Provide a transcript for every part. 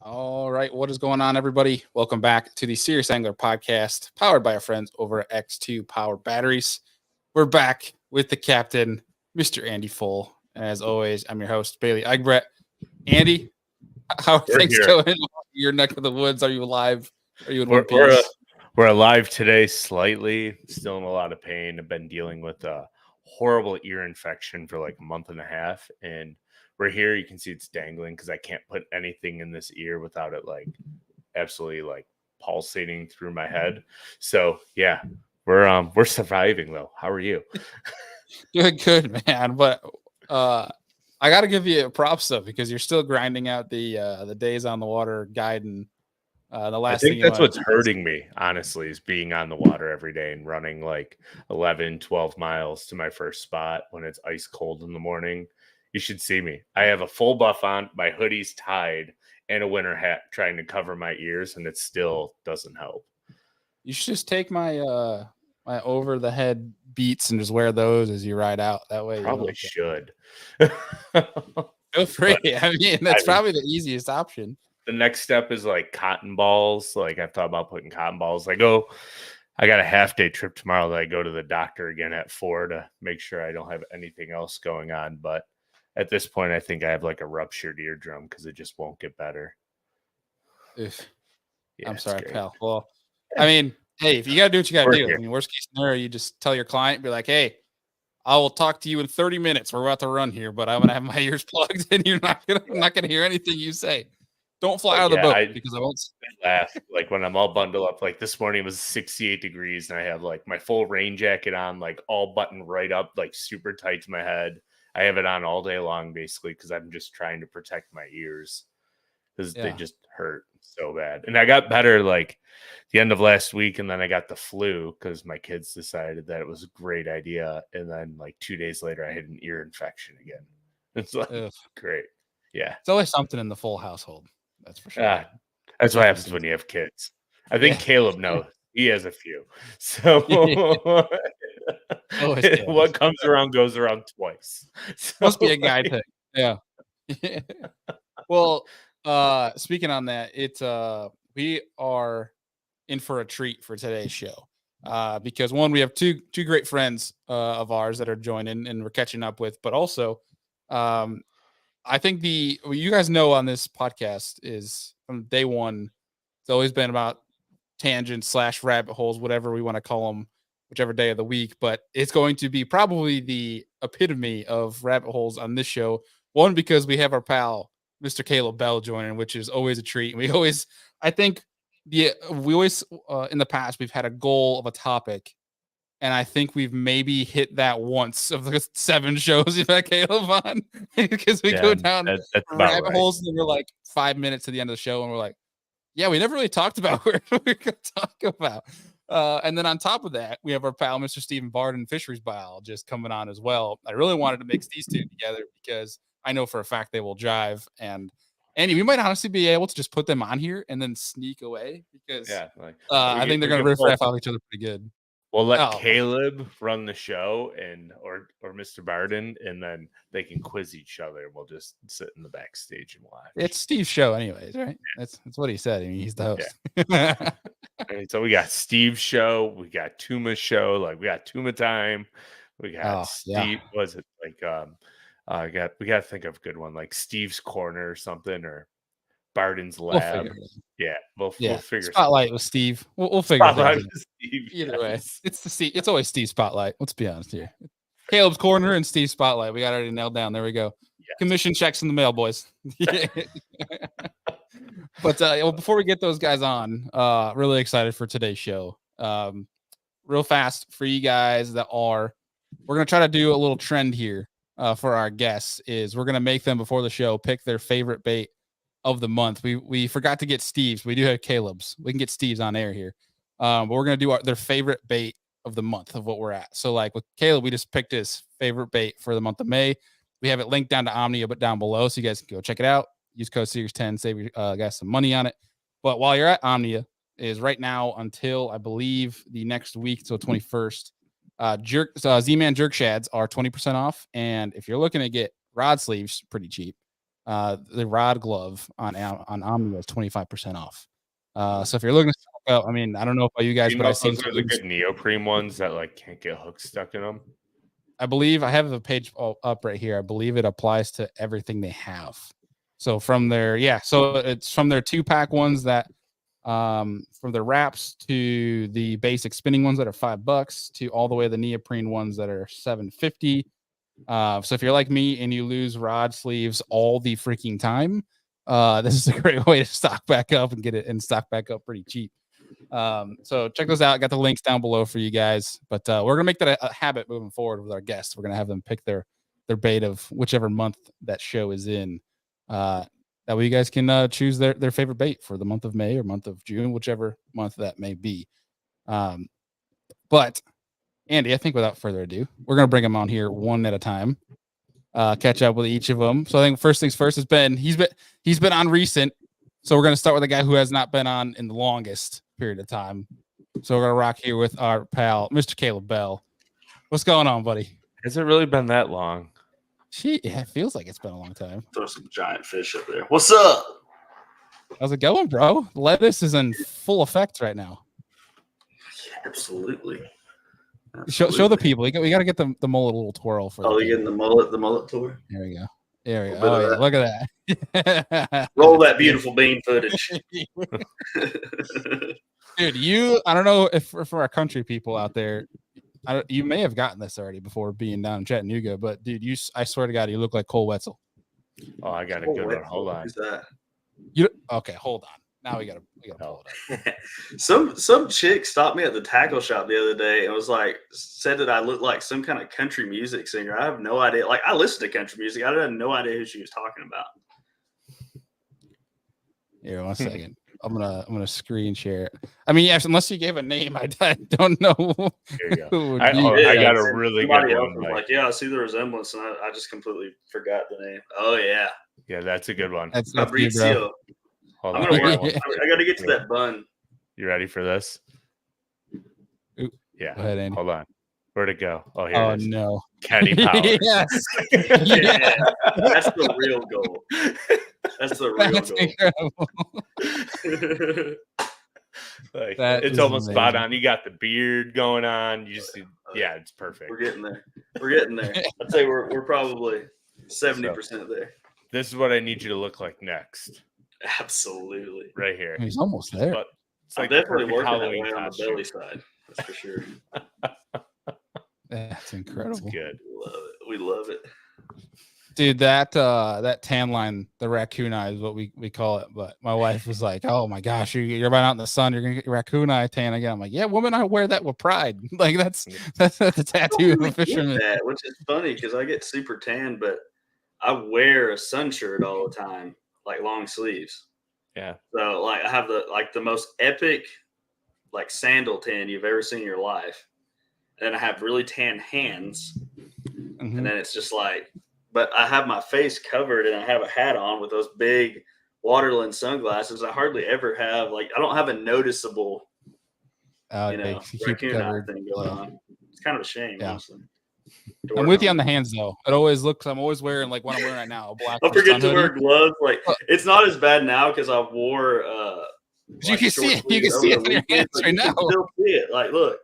All right, what is going on, everybody? Welcome back to the Serious Angler podcast, powered by our friends over at X2 Power Batteries. We're back with the captain, Mr. Andy Full. And as always, I'm your host, Bailey Egbert. Andy, how are We're things here. going? Your neck of the woods? Are you alive? Are you in one We're piece? we're alive today, slightly. Still in a lot of pain. I've been dealing with a horrible ear infection for like a month and a half, and we're here. You can see it's dangling because I can't put anything in this ear without it like absolutely like pulsating through my head. So yeah, we're surviving though. How are you? Good, man. But I got to give you props though, because you're still grinding out the days on the water guide, and the I last thing think you that's want what's to do is hurting me, honestly, is being on the water every day and running like 11, 12 miles to my first spot when it's ice cold in the morning. You should see me. I have a full buff on, my hoodie's tied, and a winter hat trying to cover my ears, and it still doesn't help. you should just take my over the head beats and just wear those as you ride out. That way you don't Probably have to should. feel free. But I mean, that's I mean, probably the easiest option. the next step is like cotton balls. Like I've thought about putting cotton balls. I got a half day trip tomorrow that I go to the doctor again at 4 to make sure I don't have anything else going on. But at this point, I think I have like a ruptured eardrum because it just won't get better. Oof. Yeah, I'm it's sorry, great. pal. Well, I mean, hey, if you gotta do what you gotta We're do. here. I mean, worst case scenario, you just tell your client, be like, hey, I will talk to you in 30 minutes. We're about to run here, but I'm gonna have my ears plugged and I'm not gonna hear anything you say. Don't fly out But of the yeah, boat I because I won't. laugh like when I'm all bundled up. Like this morning it was 68 degrees and I have like my full rain jacket on, like all buttoned right up, like super tight to my head. I have it on all day long basically because I'm just trying to protect my ears because they Yeah. just hurt so bad. And I got better like the end of last week, and then I got the flu because my kids decided that it was a great idea. And then like 2 days later, I had an ear infection again. It's like Ugh. great. Yeah. It's always something in the full household. That's for sure. Ah, that's what Different happens when things. you have kids. I Yeah. think Caleb knows. He has a few. So Always what does. comes around goes around twice. Must be a So guy like, thing. Yeah. Well, speaking on that, it's we are in for a treat for today's show. Because one, we have two great friends of ours that are joining and we're catching up with, but also um I think what you guys know on this podcast is from day one, it's always been about tangents slash rabbit holes, whatever we want to call them, whichever day of the week. But it's going to be probably the epitome of rabbit holes on this show. One, because we have our pal, Mr. Caleb Bell, joining, which is always a treat. And I think, we always, in the past, we've had a goal of a topic. And I think we've maybe hit that once of the 7 shows we've had Caleb on because we yeah, go down that's about rabbit right. holes and we're like 5 minutes to the end of the show and we're like, yeah, we never really talked about what we're going to talk about. And then on top of that, we have our pal, Mr. Steven Bardin, Fisheries Biologist, coming on as well. I really wanted to mix these two together because I know for a fact they will jive. And Andy, we might honestly be able to just put them on here and then sneak away because Yeah, like I think they're we going can to riff pull. raff off each other pretty good. We'll let Oh, Caleb run the show and or Mr. Barden, and then they can quiz each other. We'll just sit in the backstage and watch. it's Steve's show, anyways, right? That's what he said. I mean, he's the Yeah. host. And so we got Steve's show, we got Tuma's show, like we got Tuma time, we got Oh, yeah. Steve. Was it like we got to think of a good one like Steve's Corner or something or Barden's We'll figure Lab. it out. Yeah, we'll Yeah. figure something. Spotlight with Steve. We'll figure things Spotlight out. with Steve. Either way, Yes. it's always Steve Spotlight. Let's be honest here. Caleb's Corner and Steve Spotlight. We got already nailed down. There we go. Yes. Commission checks in the mail, boys. But well, before we get those guys on, really excited for today's show. Real fast for you guys we're gonna try to do a little trend here for our guests. Is we're gonna make them before the show pick their favorite bait of the month. We forgot to get Steve's. We do have Caleb's. We can get Steve's on air here. But we're gonna do their favorite bait of the month of what we're at. So like with Caleb, we just picked his favorite bait for the month of May. We have it linked down to Omnia, but down below, so you guys can go check it out. Use code Series10, save your guys some money on it. But while you're at Omnia, is right now until I believe the next week, till 21st. Z-Man jerk shads are 20% off, and if you're looking to get rod sleeves, pretty cheap. the rod glove on Omni is 25% off. So if you're looking to stock up, I mean, I don't know about you guys, but I've seen those are the good neoprene ones that like can't get hooks stuck in them. I believe I have the page up right here. I believe it applies to everything they have. So from their so it's from their 2-pack ones that from the wraps to the basic spinning ones that are $5 to all the way to the neoprene ones that are $7.50. So if you're like me and you lose rod sleeves all the freaking time, this is a great way to stock back up and get it and stock back up pretty cheap. So check those out. Got the links down below for you guys. But we're gonna make that a habit moving forward with our guests. We're gonna have them pick their bait of whichever month that show is in. That way you guys can choose their favorite bait for the month of May or month of June, whichever month that may be. But Andy, I think without further ado, we're gonna bring them on here one at a time. Catch up with each of them. So I think first things first has been he's been on recent. So we're gonna start with a guy who has not been on in the longest period of time. So we're gonna rock here with our pal, Mr. Caleb Bell. What's going on, buddy? Has it really been that long? It feels like it's been a long time. Throw some giant fish up there. What's up? How's it going, bro? Lettuce is in full effect right now. Absolutely. Show the people. We got to get the mullet a little twirl for. Oh, you getting the mullet tour? There we go. There we go. Oh, yeah. Look at that. Roll that beautiful bean footage. Dude, I don't know if for our country people out there, you may have gotten this already before being down in Chattanooga, but dude, I swear to God, you look like Cole Wetzel. Oh, I got a good one. Hold on. Who's that? Okay, hold on. Now we gotta pull it up. Some chick stopped me at the tackle shop the other day and was like, said that I looked like some kind of country music singer. I have no idea. Like, I listen to country music. I had no idea who she was talking about. Here, 1 second. I'm gonna screen share it. I mean, yes, unless you gave a name, I don't know. Here you go. I got a really good one. Like, yeah, I see the resemblance, and I just completely forgot the name. Oh yeah, yeah, that's a good one. That's you, bro. Hold on, I got to get to that bun. You ready for this? Ooh. Yeah. Go ahead, Andy. Hold on. Where'd it go? Oh, here it is. No. Caddy power. Yes. Yeah. That's the real goal. That's the real goal. Like, it's almost amazing. Spot on. You got the beard going on. You just, yeah, it's perfect. We're getting there. I'd say we're probably 70% there. This is what I need you to look like next. Absolutely. Right here. He's almost there. But it's like definitely working Halloween that way on the belly side. That's for sure. That's incredible. That's good. We love it. Dude, that tan line, the raccoon eye is what we call it. But my wife was like, "Oh my gosh, you're out in the sun, you're gonna get your raccoon eye tan again." I'm like, "Yeah, woman, I wear that with pride." Like that's the tattoo of a fisherman. Which is funny because I get super tan, but I wear a sun shirt all the time, like long sleeves. Yeah. So like I have the most epic like sandal tan you've ever seen in your life. And then I have really tan hands. Mm-hmm. And then it's just like, but I have my face covered and I have a hat on with those big waterland sunglasses. I hardly ever have I don't have a noticeable raccoon eye thing going on. It's kind of a shame, honestly. I'm with you on the hands though. It always looks. I'm always wearing like what I'm wearing right now. A black. I'll forget to wear gloves. Like it's not as bad now because I wore. You can see it. You can see it in your hands right now. You can still see it. Like look.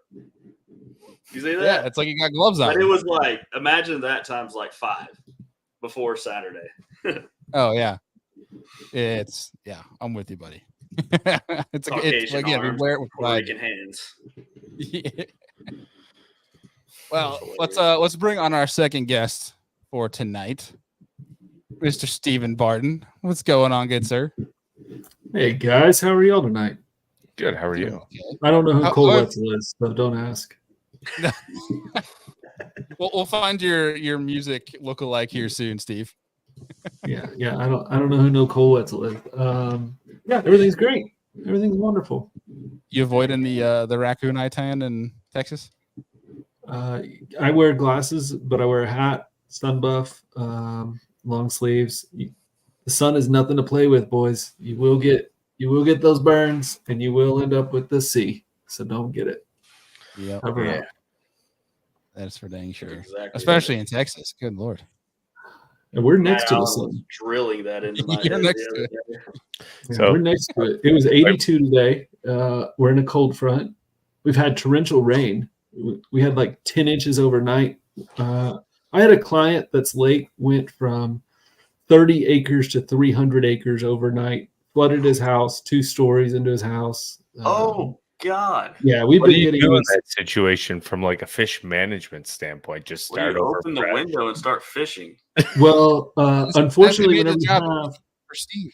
You see that? Yeah, it's like you got gloves on. But it was like imagine that times like 5 before Saturday. Oh yeah. I'm with you, buddy. It's like we wear it with pride. Hands. Yeah. Well, let's bring on our second guest for tonight, Mr. Steven Bardin. What's going on, good sir? Hey guys, how are y'all tonight? Good. How are you? Okay. I don't know who Cole Wetzel is, so don't ask. We'll find your music lookalike here soon, Steve. Yeah. I don't know who Cole Wetzel is. Yeah, everything's great. Everything's wonderful. You avoiding the raccoon eye tan in Texas? I wear glasses, but I wear a hat, sun buff, long sleeves. The sun is nothing to play with, boys. You will get those burns, and you will end up with the sea. So don't get it. Yep. Yeah. That's for dang sure. Exactly. Especially in Texas. Good Lord. and we're Matt next to the Allen was sun. drilling that into my You're head next the to other it. day. Yeah, So- we're next to it. It was 82 today. We're in a cold front. We've had torrential rain. We had like 10 inches overnight. I had a client that's lake went from 30 acres to 300 acres overnight, flooded his house, 2 stories into his house. Oh God! Yeah, we've What do been you getting do in these. that situation from like a fish management standpoint? Just Well, you start over open the fresh? window and start fishing. Well, unfortunately, It made whenever the you job have for Steve.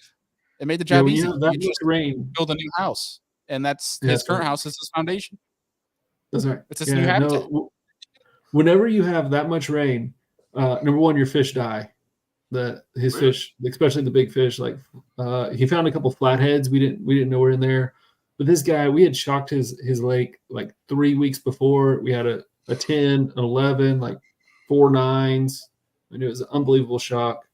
It made the yeah, job when you easy. have that You much just rain, build a new house, and that's Yeah, his current so- house is his foundation. that's right. It's his new habitat. Whenever you have that much rain, number one, your fish die. His Really? fish, especially the big fish, like he found a couple flatheads. We didn't know were in there, but this guy, we had shocked his lake like 3 weeks before. We had a 10, an 11, like 4 9s, and it was an unbelievable shock.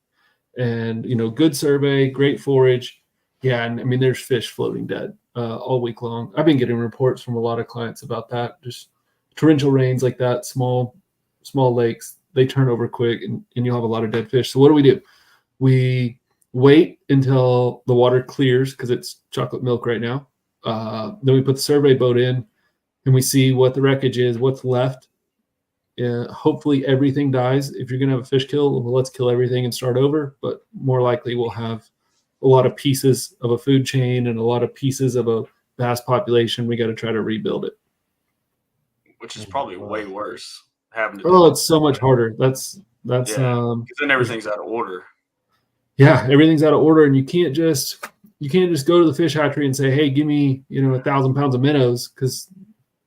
And good survey, great forage. Yeah, and I mean, there's fish floating dead all week long. I've been getting reports from a lot of clients about that. Just torrential rains like that, small lakes, they turn over quick, and you'll have a lot of dead fish. So what do? We wait until the water clears because it's chocolate milk right now. Then we put the survey boat in, and we see what the wreckage is, what's left. Hopefully everything dies. If you're going to have a fish kill, well, let's kill everything and start over. But more likely we'll have a lot of pieces of a food chain and a lot of pieces of a bass population. We got to try to rebuild it. Which is probably way worse. Having to Oh, it's so much harder. That's Yeah. because then everything's out of order. yeah, everything's out of order, and you can't just go to the fish hatchery and say, hey, give me 1,000 pounds of minnows, because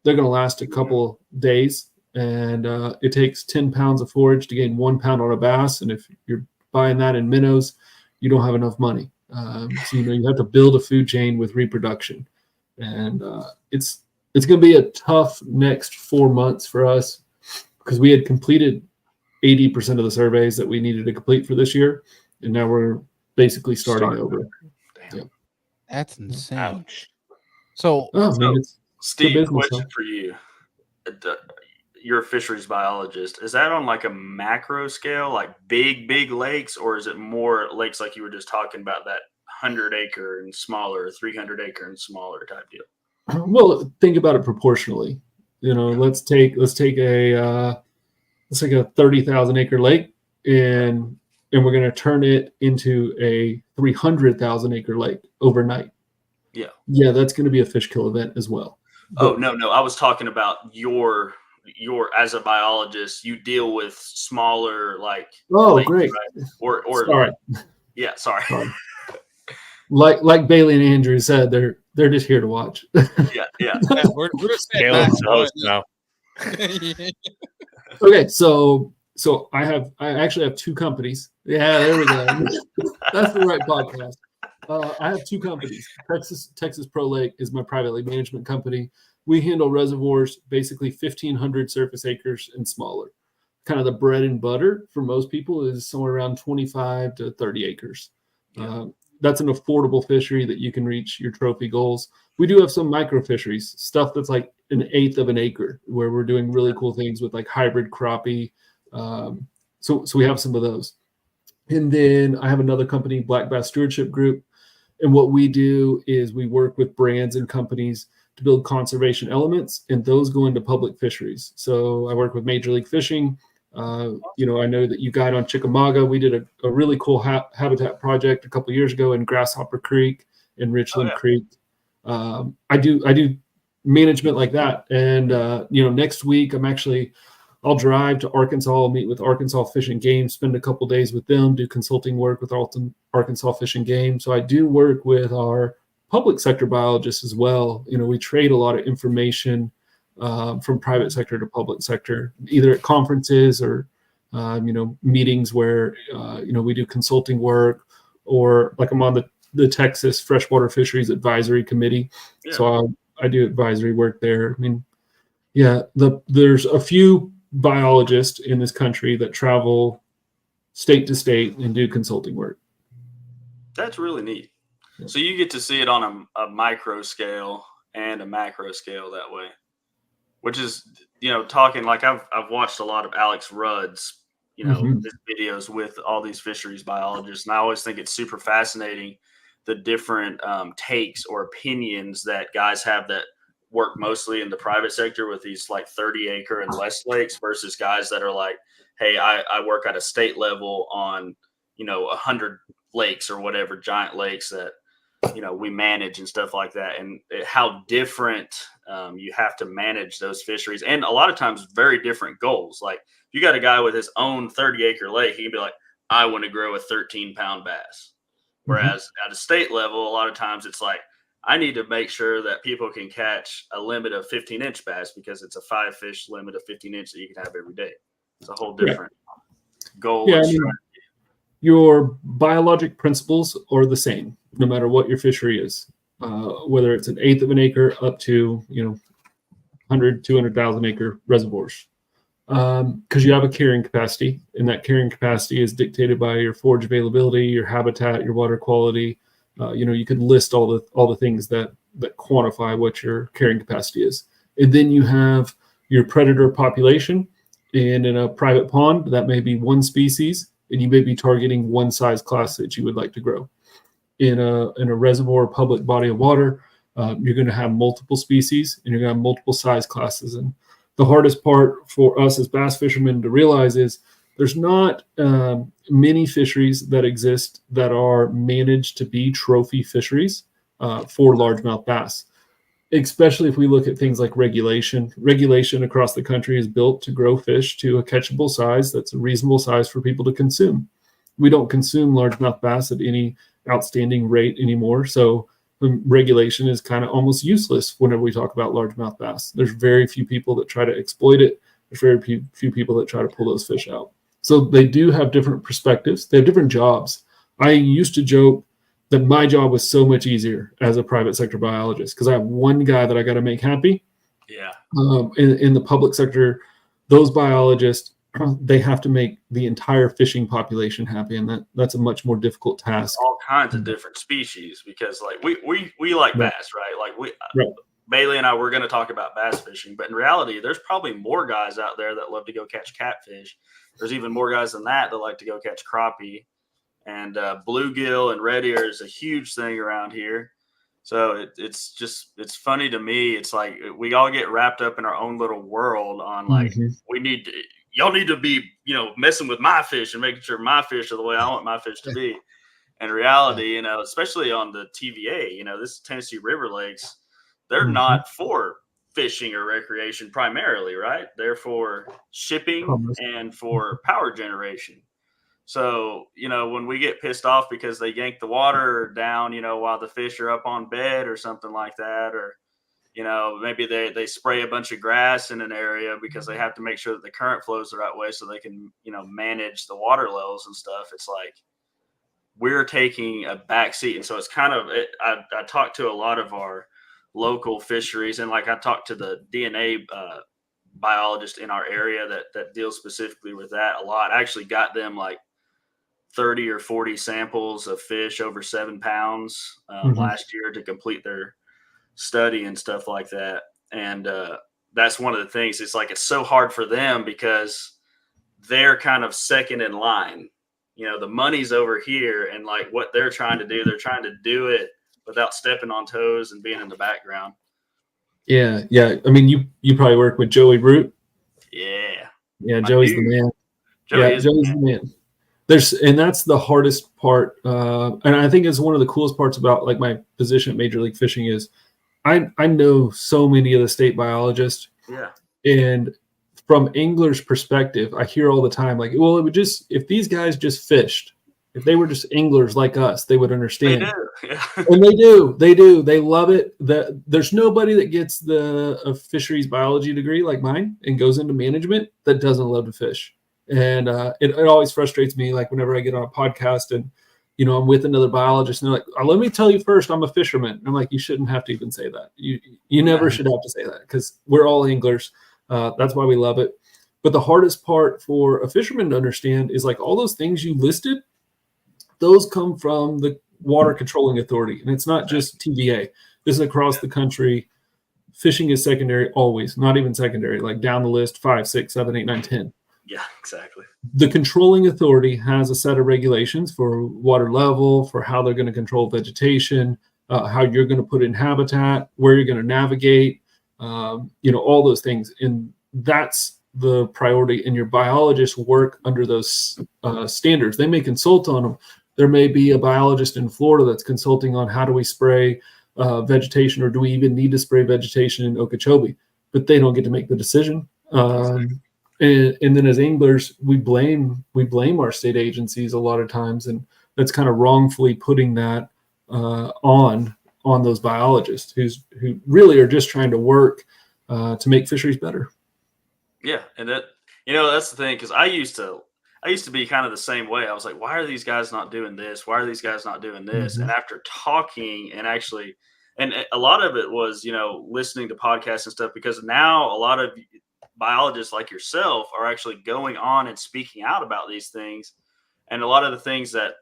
they're going to last a couple days, and it takes 10 pounds of forage to gain 1 pound on a bass, and if you're buying that in minnows, you don't have enough money. So you have to build a food chain with reproduction, and it's going to be a tough next 4 months for us, because we had completed 80% of the surveys that we needed to complete for this year, and now we're basically starting over. That's insane. Ouch. So Oh, So, man, it's Steve, business, question huh? for you. You're a fisheries biologist. Is that on like a macro scale, like big lakes, or is it more lakes like you were just talking about, that 100-acre and smaller, 300-acre and smaller type deal? Well, think about it proportionally. Let's take a 30,000 acre lake, and we're going to turn it into a 300,000 acre lake overnight. Yeah, that's going to be a fish kill event as well. Oh, no. I was talking about your as a biologist, you deal with smaller lakes, Great. right? Or Sorry. Yeah, sorry. Like Bailey and Andrew said, they're just here to watch. Yeah. we're just saying Caleb's that. the host now. Okay, so I actually have 2 companies. Yeah, there we go. That's the right podcast. I have 2 companies. Texas Pro Lake is my privately management company. We handle reservoirs, basically 1,500 surface acres and smaller. Kind of the bread and butter for most people is somewhere around 25 to 30 acres. That's an affordable fishery that you can reach your trophy goals. We do have some micro fisheries, stuff that's like 1/8 of an acre, where we're doing really cool things with like hybrid crappie. So we have some of those. And then I have another company, Black Bass Stewardship Group. And what we do is we work with brands and companies to build conservation elements, and those go into public fisheries. So I work with Major League Fishing. I know that you guide on Chickamauga. We did a really cool habitat project a couple years ago in Grasshopper Creek and Richland Creek. I do management like that. And, next week I'll drive to Arkansas, I'll meet with Arkansas Fish and Game, spend a couple days with them, do consulting work with Arkansas Fish and Game. So I do work with our public sector biologists as well. We trade a lot of information from private sector to public sector, either at conferences or, meetings where, we do consulting work, or like I'm on the Texas Freshwater Fisheries Advisory Committee. Yeah. So I do advisory work there. I mean, yeah, there's a few biologists in this country that travel state to state and do consulting work. That's really neat. So you get to see it on a micro scale and a macro scale that way, which is, talking like I've watched a lot of Alex Rudd's these videos with all these fisheries biologists, and I always think it's super fascinating the different takes or opinions that guys have that work mostly in the private sector with these like 30-acre and less lakes versus guys that are like, hey, I work at a state level on 100 lakes or whatever, giant lakes that we manage and stuff like that, and how different you have to manage those fisheries, and a lot of times very different goals. Like if you got a guy with his own 30-acre lake, he can be like, I want to grow a 13-pound bass. Whereas at a state level, a lot of times it's like, I need to make sure that people can catch a limit of 15-inch bass because it's a 5-fish limit of 15-inch that you can have every day. It's a whole different goal. Yeah, your biologic principles are the same no matter what your fishery is, whether it's an eighth of an acre up to 100, 200,000 acre reservoirs. Because you have a carrying capacity, and that carrying capacity is dictated by your forage availability, your habitat, your water quality. You could list all the things that quantify what your carrying capacity is. And then you have your predator population, and in a private pond, that may be one species, and you may be targeting one size class that you would like to grow. In a reservoir public body of water, you're going to have multiple species, and you're going to have multiple size classes. And the hardest part for us as bass fishermen to realize is there's not many fisheries that exist that are managed to be trophy fisheries for largemouth bass, especially if we look at things like regulation. Regulation across the country is built to grow fish to a catchable size that's a reasonable size for people to consume. We don't consume largemouth bass at any outstanding rate anymore, so regulation is kind of almost useless whenever we talk about largemouth bass. There's very few people that try to exploit it. There's very few people that try to pull those fish out. So they do have different perspectives. They have different jobs. I used to joke that my job was so much easier as a private sector biologist because I have one guy that I got to make happy. Yeah. In the public sector, those biologists, they have to make the entire fishing population happy, and that's a much more difficult task. All kinds of different species, because like we like bass, right? Like Bailey and I were going to talk about bass fishing, but in reality, there's probably more guys out there that love to go catch catfish. There's even more guys than that like to go catch crappie, and bluegill and red ear is a huge thing around here. So it's funny to me. It's like we all get wrapped up in our own little world on like y'all need to be, messing with my fish and making sure my fish are the way I want my fish to be. In reality, especially on the TVA, this Tennessee River Lakes, they're not for fishing or recreation primarily, right? They're for shipping and for power generation. So, when we get pissed off because they yank the water down, while the fish are up on bed or something like that, or maybe they spray a bunch of grass in an area because they have to make sure that the current flows the right way so they can, manage the water levels and stuff. It's like we're taking a back seat. And so it's kind of, I talked to a lot of our local fisheries, and like I talked to the DNA biologist in our area that deals specifically with that a lot. I actually got them like 30 or 40 samples of fish over 7 pounds last year to complete their study and stuff like that. And that's one of the things. It's like it's so hard for them because they're kind of second in line. The money's over here, and like what they're trying to do it without stepping on toes and being in the background. Yeah. I mean, you probably work with Joey Root. Yeah, Joey's the man. Joey's the man. And that's the hardest part. And I think it's one of the coolest parts about like my position at Major League Fishing is I know so many of the state biologists. Yeah. And from anglers' perspective, I hear all the time, like, well, it would just, if these guys just fished, if they were just anglers like us, they would understand. They do. Yeah. And they do. They love it. There's nobody that gets a fisheries biology degree like mine and goes into management that doesn't love to fish. And it always frustrates me, like whenever I get on a podcast and, I'm with another biologist and they're like, let me tell you first, I'm a fisherman. And I'm like, you shouldn't have to even say that. You never should have to say that because we're all anglers. That's why we love it. But the hardest part for a fisherman to understand is like all those things you listed, those come from the Water Controlling Authority. And it's not just TVA. This is across the country. Fishing is secondary always, not even secondary, like down the list, 5, 6, 7, 8, 9, 10. Yeah, exactly. The controlling authority has a set of regulations for water level, for how they're going to control vegetation, how you're going to put in habitat, where you're going to navigate, all those things. And that's the priority. And your biologists work under those standards. They may consult on them. There may be a biologist in Florida that's consulting on how do we spray vegetation, or do we even need to spray vegetation in Okeechobee? But they don't get to make the decision. And then as anglers, we blame our state agencies a lot of times, and that's kind of wrongfully putting that on those biologists who really are just trying to work to make fisheries better. Yeah, and that's the thing, because I used to be kind of the same way. I was like, why are these guys not doing this? Why are these guys not doing this? Mm-hmm. And after talking and a lot of it was, listening to podcasts and stuff, because now a lot of biologists like yourself are actually going on and speaking out about these things. And a lot of the things that,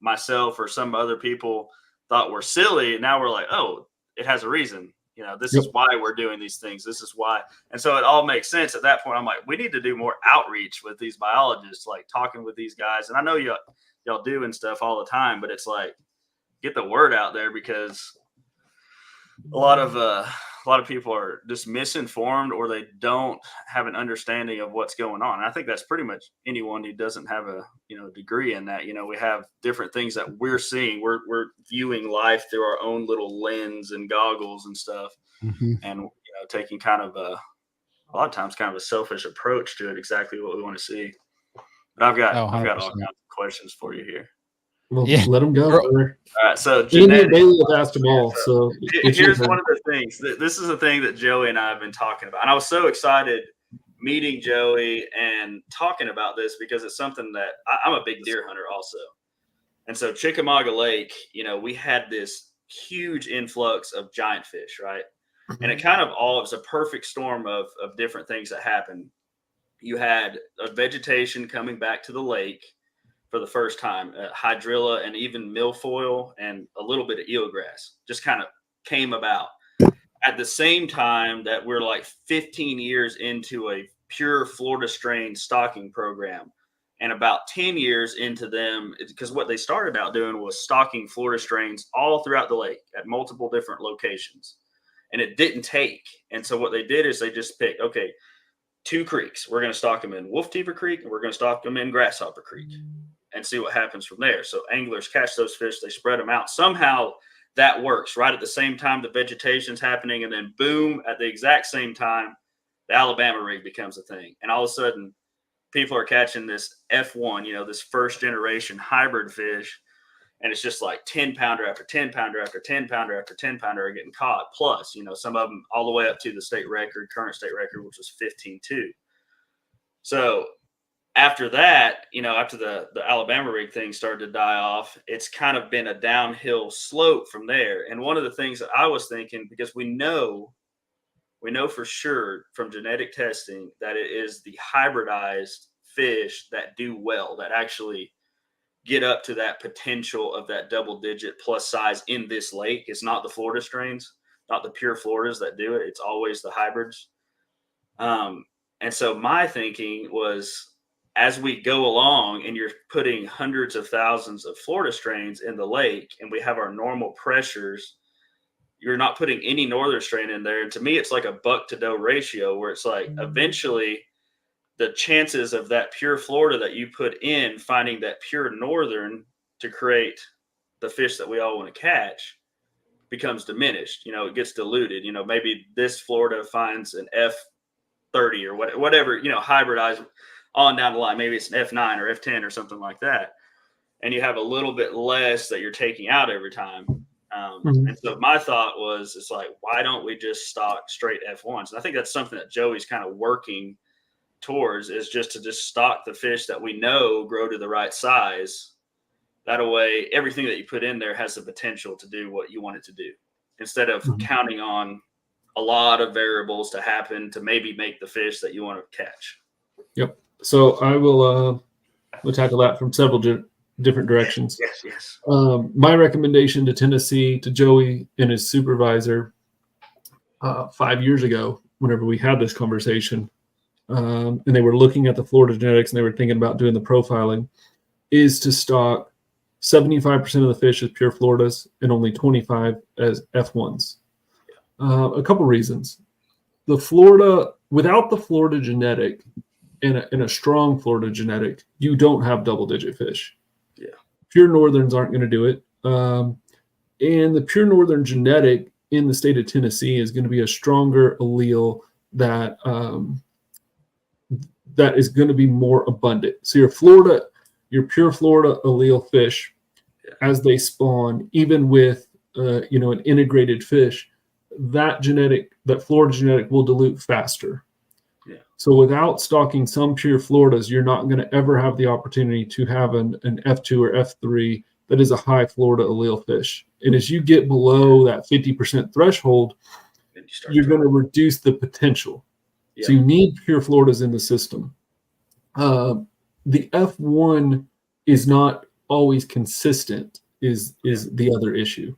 myself or some other people thought were silly, now we're like, oh, it has a reason. This is why we're doing these things. This is why. And so it all makes sense at that point. I'm like, we need to do more outreach with these biologists, like talking with these guys. And I know y'all do and stuff all the time, but it's like, get the word out there, because a lot of people are just misinformed, or they don't have an understanding of what's going on. And I think that's pretty much anyone who doesn't have a degree in that. We have different things that we're seeing. We're viewing life through our own little lens and goggles and stuff, and taking kind of a lot of times kind of a selfish approach to it. Exactly what we want to see. But I've got all kinds of questions for you here. Well, let them go. All right, so Bailey have asked them all. So here's one of the things. This is a thing that Joey and I have been talking about, and I was so excited meeting Joey and talking about this, because it's something that I'm a big deer hunter also. And so Chickamauga Lake, we had this huge influx of giant fish, right? And it kind of it's a perfect storm of different things that happened. You had a vegetation coming back to the lake for the first time, hydrilla and even milfoil and a little bit of eelgrass just kind of came about at the same time that we're like 15 years into a pure Florida strain stocking program, and about 10 years into them, because what they started out doing was stocking Florida strains all throughout the lake at multiple different locations, and it didn't take. And so what they did is they just picked, okay, 2 creeks, we're going to stock them in Wolf Teeper Creek, and we're going to stock them in Grasshopper Creek, and see what happens from there. So anglers catch those fish, they spread them out. Somehow that works right at the same time the vegetation's happening, and then boom, at the exact same time, the Alabama rig becomes a thing. And all of a sudden, people are catching this F1, this first generation hybrid fish, and it's just like 10-pounder after 10-pounder after 10-pounder after 10-pounder are getting caught. Plus, some of them all the way up to the current state record, which was 15.2. So after that, after the Alabama rig thing started to die off, it's kind of been a downhill slope from there. And one of the things that I was thinking, because we know for sure from genetic testing that it is the hybridized fish that do well, that actually get up to that potential of that double-digit plus size in this lake. It's not the Florida strains, not the pure Floridas that do it. It's always the hybrids. And so my thinking was, as we go along and you're putting hundreds of thousands of Florida strains in the lake, and we have our normal pressures, you're not putting any northern strain in there. And to me, it's like a buck to doe ratio, where it's like eventually the chances of that pure Florida that you put in finding that pure northern to create the fish that we all want to catch becomes diminished. It gets diluted. Maybe this Florida finds an F30 or whatever, hybridized on down the line. Maybe it's an F9 or F10 or something like that. And you have a little bit less that you're taking out every time. And so my thought was, it's like, why don't we just stock straight F1s? And I think that's something that Joey's kind of working towards, is just to stock the fish that we know grow to the right size. That way, everything that you put in there has the potential to do what you want it to do, instead of counting on a lot of variables to happen to maybe make the fish that you want to catch. Yep. So I will we'll tackle that from several different directions. Yes. My recommendation to Tennessee, to Joey and his supervisor 5 years ago, whenever we had this conversation, and they were looking at the Florida genetics and they were thinking about doing the profiling, is to stock 75% of the fish as pure Floridas and only 25 as F1s. A couple reasons. Without the Florida genetic and a strong Florida genetic, you don't have double-digit fish. Yeah. Pure Northerns aren't going to do it. And the pure Northern genetic in the state of Tennessee is going to be a stronger allele that is going to be more abundant. So your pure Florida allele fish, as they spawn, even with an integrated fish, that Florida genetic will dilute faster. Yeah. So without stocking some pure Floridas, you're not going to ever have the opportunity to have an F2 or F3 that is a high Florida allele fish. And as you get below that 50% threshold, you're going to reduce the potential. Yeah. So you need pure Floridas in the system. The F1 is not always consistent is the other issue.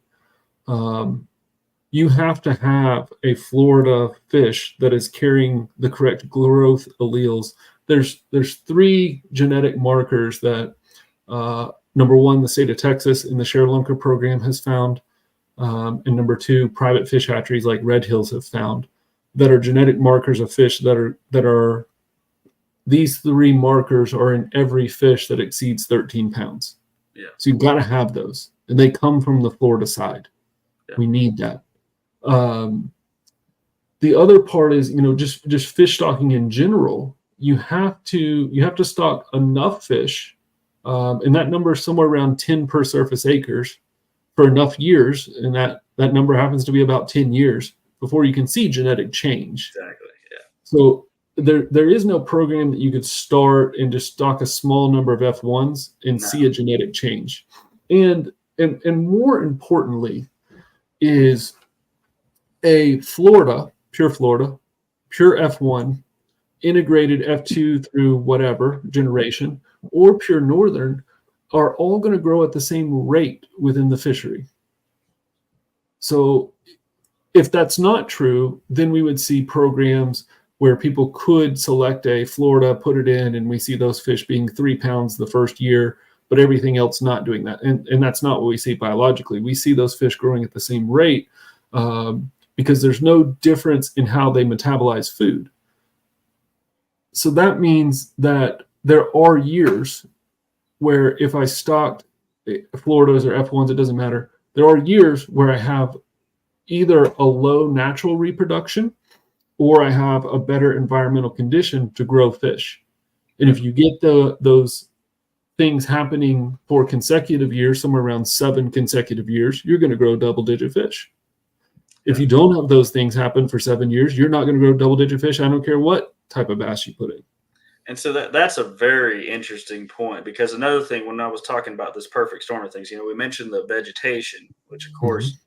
You have to have a Florida fish that is carrying the correct growth alleles. There's 3 genetic markers that number 1, the state of Texas in the Share Lunker program has found, and number 2, private fish hatcheries like Red Hills have found, that are genetic markers of fish that are these 3 markers are in every fish that exceeds 13 pounds. Yeah. So you've got to have those, and they come from the Florida side. Yeah. We need that. The other part is, just fish stocking in general. You have to stock enough fish, and that number is somewhere around 10 per surface acres for enough years, and that number happens to be about 10 years before you can see genetic change. Exactly. Yeah. So there is no program that you could start and just stock a small number of F1s and see a genetic change. And more importantly is a pure F1, integrated F2 through whatever generation, or pure Northern are all going to grow at the same rate within the fishery. So if that's not true, then we would see programs where people could select a Florida, put it in, and we see those fish being 3 pounds the first year, but everything else not doing that. And that's not what we see biologically. We see those fish growing at the same rate because there's no difference in how they metabolize food. So that means that there are years where if I stocked Floridas or F1s, it doesn't matter. There are years where I have either a low natural reproduction or I have a better environmental condition to grow fish. And if you get those things happening for consecutive years, somewhere around 7 consecutive years, you're going to grow double-digit fish. If you don't have those things happen for 7 years, you're not going to grow double-digit fish. I don't care what type of bass you put in. And so that's a very interesting point, because another thing, when I was talking about this perfect storm of things, we mentioned the vegetation, which of course,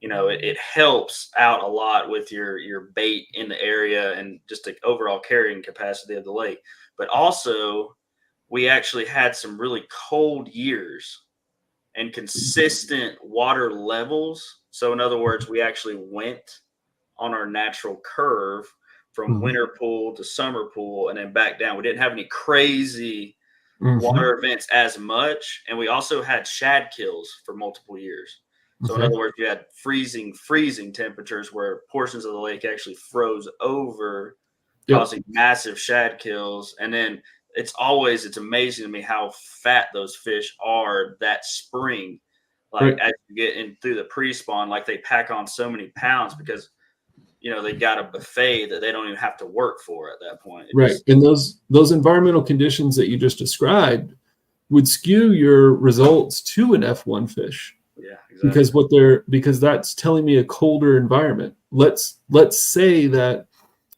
it helps out a lot with your bait in the area and just the overall carrying capacity of the lake. But also, we actually had some really cold years and consistent water levels. So in other words, we actually went on our natural curve from winter pool to summer pool and then back down. We didn't have any crazy water events as much. And we also had shad kills for multiple years. So in other words, you had freezing temperatures where portions of the lake actually froze over, causing massive shad kills. And then it's amazing to me how fat those fish are that spring. Like as you get in through the pre-spawn, like they pack on so many pounds because they got a buffet that they don't even have to work for at that point. And those environmental conditions that you just described would skew your results to an F1 fish. Yeah, exactly. Because that's telling me a colder environment. Let's say that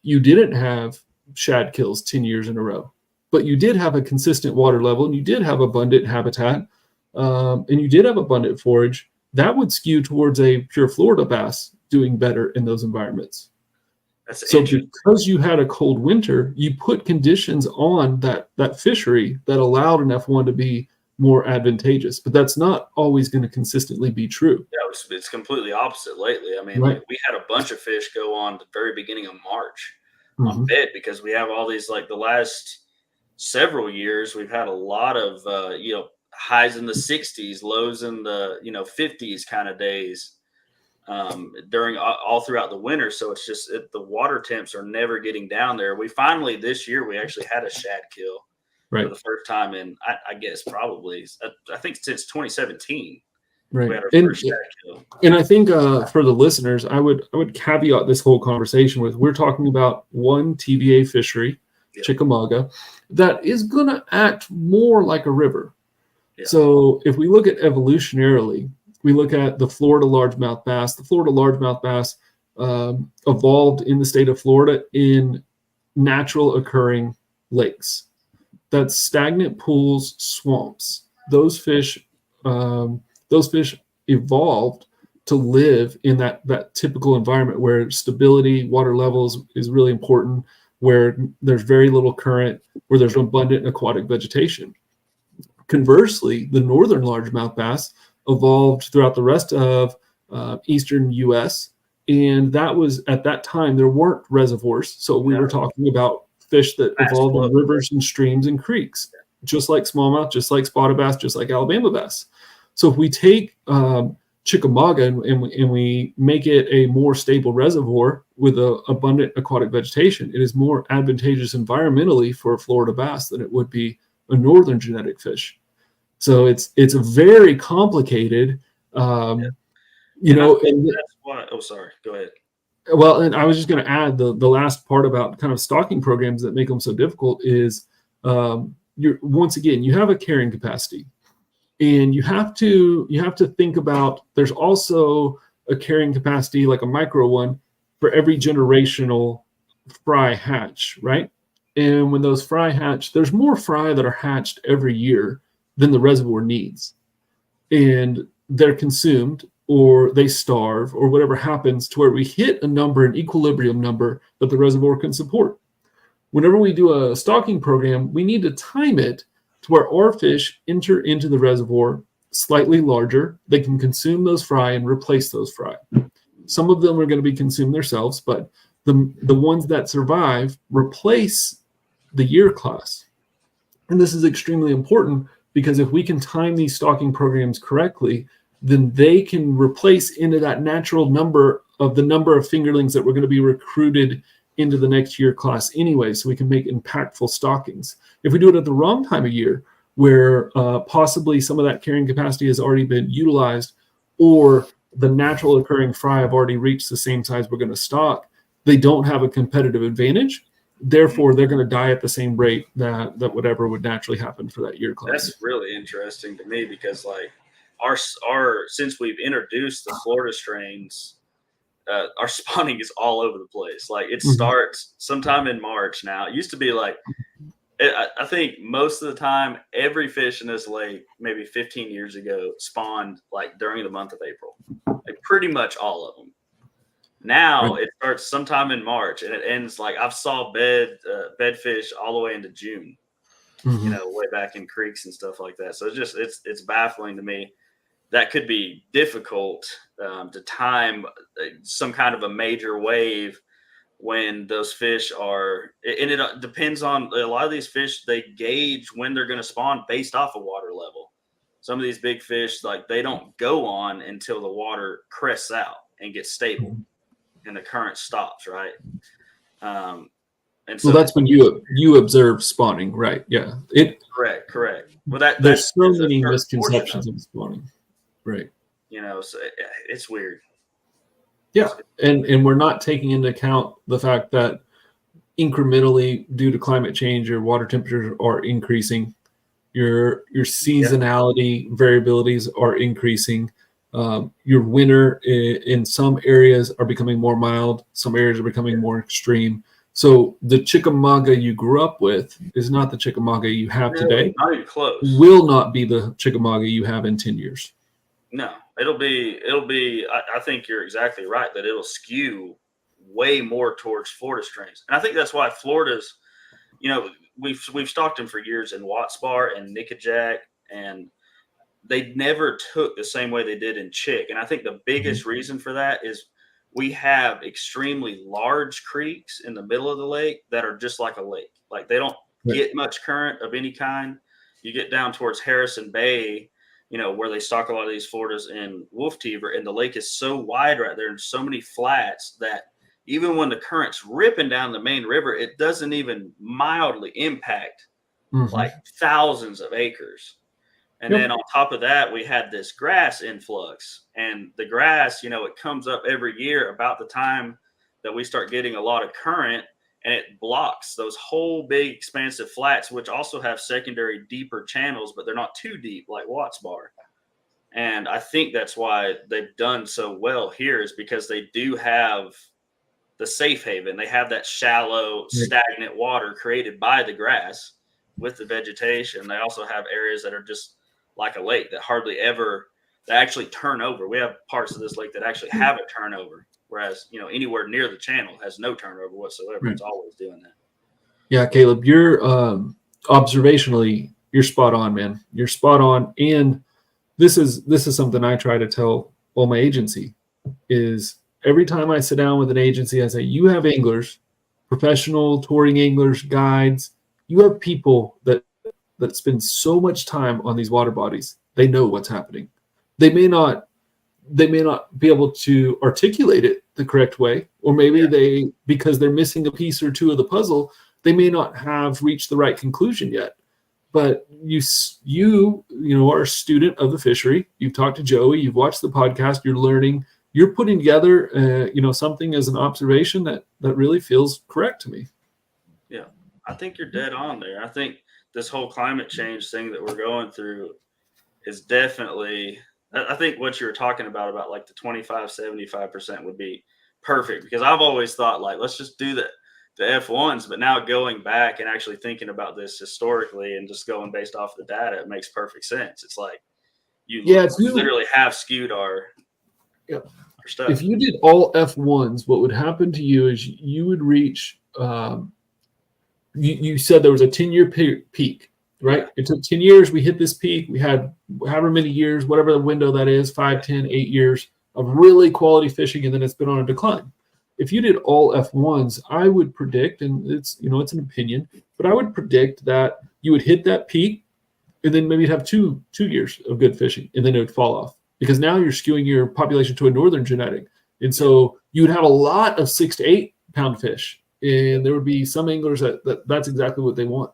you didn't have shad kills 10 years in a row, but you did have a consistent water level and you did have abundant habitat and you did have abundant forage. That would skew towards a pure Florida bass doing better in those environments. So because you had a cold winter, you put conditions on that fishery that allowed an F1 to be more advantageous, but that's not always going to consistently be true. Yeah, it's completely opposite lately. I mean, we had a bunch of fish go on the very beginning of March. on bed, because we have all these, like the last several years, we've had a lot of, highs in the 60s, lows in the, 50s kind of days during all throughout the winter. So it's just the water temps are never getting down there. We finally, this year, we actually had a shad kill for the first time in, I guess, probably, I think since 2017. Right. We had our first shad kill. And I think for the listeners, I would caveat this whole conversation with, we're talking about one TVA fishery, Chickamauga, that is going to act more like a river. Yeah. So if we look at evolutionarily, we look at the Florida largemouth bass. The Florida largemouth bass evolved in the state of Florida in natural occurring lakes. That's stagnant pools, swamps. Those fish evolved to live in that typical environment where stability, water levels is really important, where there's very little current, where there's abundant aquatic vegetation. Conversely, the northern largemouth bass evolved throughout the rest of eastern U.S., and that was, at that time, there weren't reservoirs. So we were talking about fish that evolved in rivers and streams and creeks, just like smallmouth, just like spotted bass, just like Alabama bass. So if we take Chickamauga and we make it a more stable reservoir with abundant aquatic vegetation, it is more advantageous environmentally for a Florida bass than it would be a northern genetic fish. So it's a very complicated, and that's why. Oh, sorry. Go ahead. Well, and I was just going to add the last part about kind of stocking programs that make them so difficult is once again, you have a carrying capacity, and you have to think about, there's also a carrying capacity, like a micro one, for every generational fry hatch, right? And when those fry hatch, there's more fry that are hatched every year than the reservoir needs. And they're consumed, or they starve, or whatever happens to where we hit an equilibrium number that the reservoir can support. Whenever we do a stocking program, we need to time it to where our fish enter into the reservoir slightly larger. They can consume those fry and replace those fry. Some of them are going to be consumed themselves, but the ones that survive replace the year class. And this is extremely important, because if we can time these stocking programs correctly, then they can replace into that natural number of fingerlings that we're going to be recruited into the next year class anyway, so we can make impactful stockings. If we do it at the wrong time of year, where possibly some of that carrying capacity has already been utilized, or the natural occurring fry have already reached the same size we're going to stock, they don't have a competitive advantage. Therefore, they're going to die at the same rate that whatever would naturally happen for that year class. That's really interesting to me, because like our since we've introduced the Florida strains, our spawning is all over the place. Like it starts sometime in March now. It used to be like, I think most of the time, every fish in this lake, maybe 15 years ago, spawned like during the month of April. Like pretty much all of them. Now it starts sometime in March, and it ends, like I've saw bedfish all the way into June, way back in creeks and stuff like that. So it's baffling to me. That could be difficult to time some kind of a major wave when those fish are, and it depends on a lot of these fish. They gauge when they're going to spawn based off of water level. Some of these big fish, like they don't go on until the water crests out and gets stable. And the current stops, right? And so that's when you observe spawning, right? Yeah. Correct. Well, there's so many misconceptions of spawning, right? So it's weird. Yeah, and we're not taking into account the fact that incrementally, due to climate change, your water temperatures are increasing, your seasonality variabilities are increasing. Your winter in some areas are becoming more mild. Some areas are becoming more extreme. So the Chickamauga you grew up with is not the Chickamauga you have today. Not even close. Will not be the Chickamauga you have in 10 years. No, it'll be. I think you're exactly right that it'll skew way more towards Florida strains, and I think that's why Florida's. We've stocked them for years in Watts Bar and Nickajack, and they never took the same way they did in Chick. And I think the biggest reason for that is we have extremely large creeks in the middle of the lake that are just like a lake. Like they don't get much current of any kind. You get down towards Harrison Bay, where they stock a lot of these Floridas in wolf teaver, and the lake is so wide right there and so many flats that even when the current's ripping down the main river, it doesn't even mildly impact like thousands of acres. And then on top of that, we had this grass influx, and the grass, it comes up every year about the time that we start getting a lot of current, and it blocks those whole big expansive flats, which also have secondary deeper channels, but they're not too deep like Watts Bar. And I think that's why they've done so well here, is because they do have the safe haven. They have that shallow, stagnant water created by the grass with the vegetation. They also have areas that are just like a lake that hardly ever, that actually turn over. We have parts of this lake that actually have a turnover, whereas, anywhere near the channel has no turnover whatsoever. It's always doing that. Yeah, Caleb, you're observationally, you're spot on, man. You're spot on. And this is something I try to tell all my agency is every time I sit down with an agency, I say, you have anglers, professional touring anglers, guides, you have people that spend so much time on these water bodies. They know what's happening. They may not be able to articulate it the correct way, or maybe because they're missing a piece or two of the puzzle, they may not have reached the right conclusion yet. But you are a student of the fishery. You've talked to Joey, you've watched the podcast, you're learning, you're putting together, something as an observation that really feels correct to me. Yeah, I think you're dead on there. I think this whole climate change thing that we're going through is definitely, I think what you were talking about like the 25-75% would be perfect, because I've always thought like, let's just do the F1s, but now going back and actually thinking about this historically and just going based off the data, it makes perfect sense. It's like you literally have skewed our stuff. If you did all F1s, what would happen to you is you would reach, you said there was a 10-year peak, right? Yeah. It took 10 years. We hit this peak. We had however many years, whatever the window that is, 5, 10, 8 years of really quality fishing, and then it's been on a decline. If you did all F1s, I would predict, and it's an opinion, but I would predict that you would hit that peak, and then maybe you'd have two years of good fishing, and then it would fall off, because now you're skewing your population to a northern genetic. And so you would have a lot of 6 to 8 pound fish, and there would be some anglers that's exactly what they want.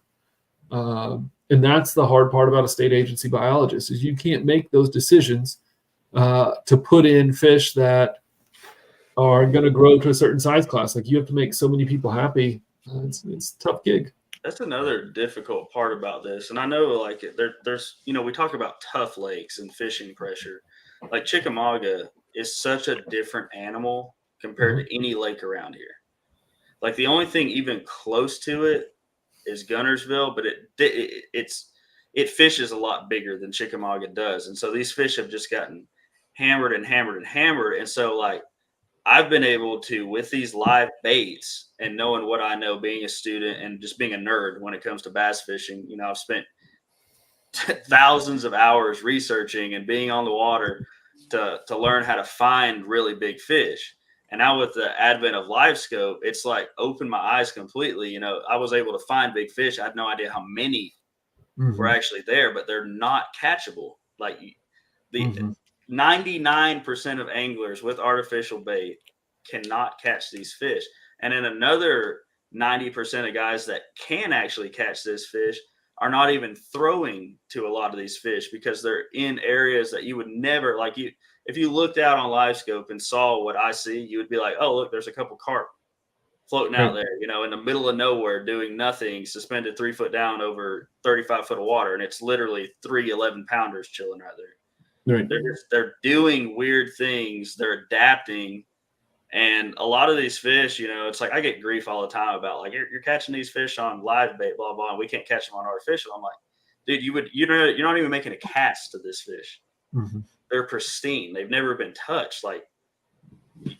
And that's the hard part about a state agency biologist, is you can't make those decisions to put in fish that are going to grow to a certain size class. Like, you have to make so many people happy. It's a tough gig. That's another difficult part about this. And I know like there's, we talk about tough lakes and fishing pressure. Like Chickamauga is such a different animal compared to any lake around here. Like the only thing even close to it is Gunnersville, but it fishes a lot bigger than Chickamauga does. And so these fish have just gotten hammered and hammered and hammered. And so like, I've been able to, with these live baits and knowing what I know, being a student and just being a nerd when it comes to bass fishing, I've spent thousands of hours researching and being on the water to learn how to find really big fish. And now with the advent of live scope, it's like opened my eyes completely. I was able to find big fish. I had no idea how many were actually there, but they're not catchable. Like 99% of anglers with artificial bait cannot catch these fish. And then another 90% of guys that can actually catch this fish are not even throwing to a lot of these fish, because they're in areas that you would never, like, if you looked out on live scope and saw what I see, you would be like, oh, look, there's a couple carp floating out there, in the middle of nowhere doing nothing, suspended 3 foot down over 35 foot of water. And it's literally 3 11-pounders chilling right there. Right. They're doing weird things. They're adapting. And a lot of these fish, it's like I get grief all the time about like, you're catching these fish on live bait, blah, blah, and we can't catch them on artificial. I'm like, dude, you're not even making a cast to this fish. They're pristine. They've never been touched. Like,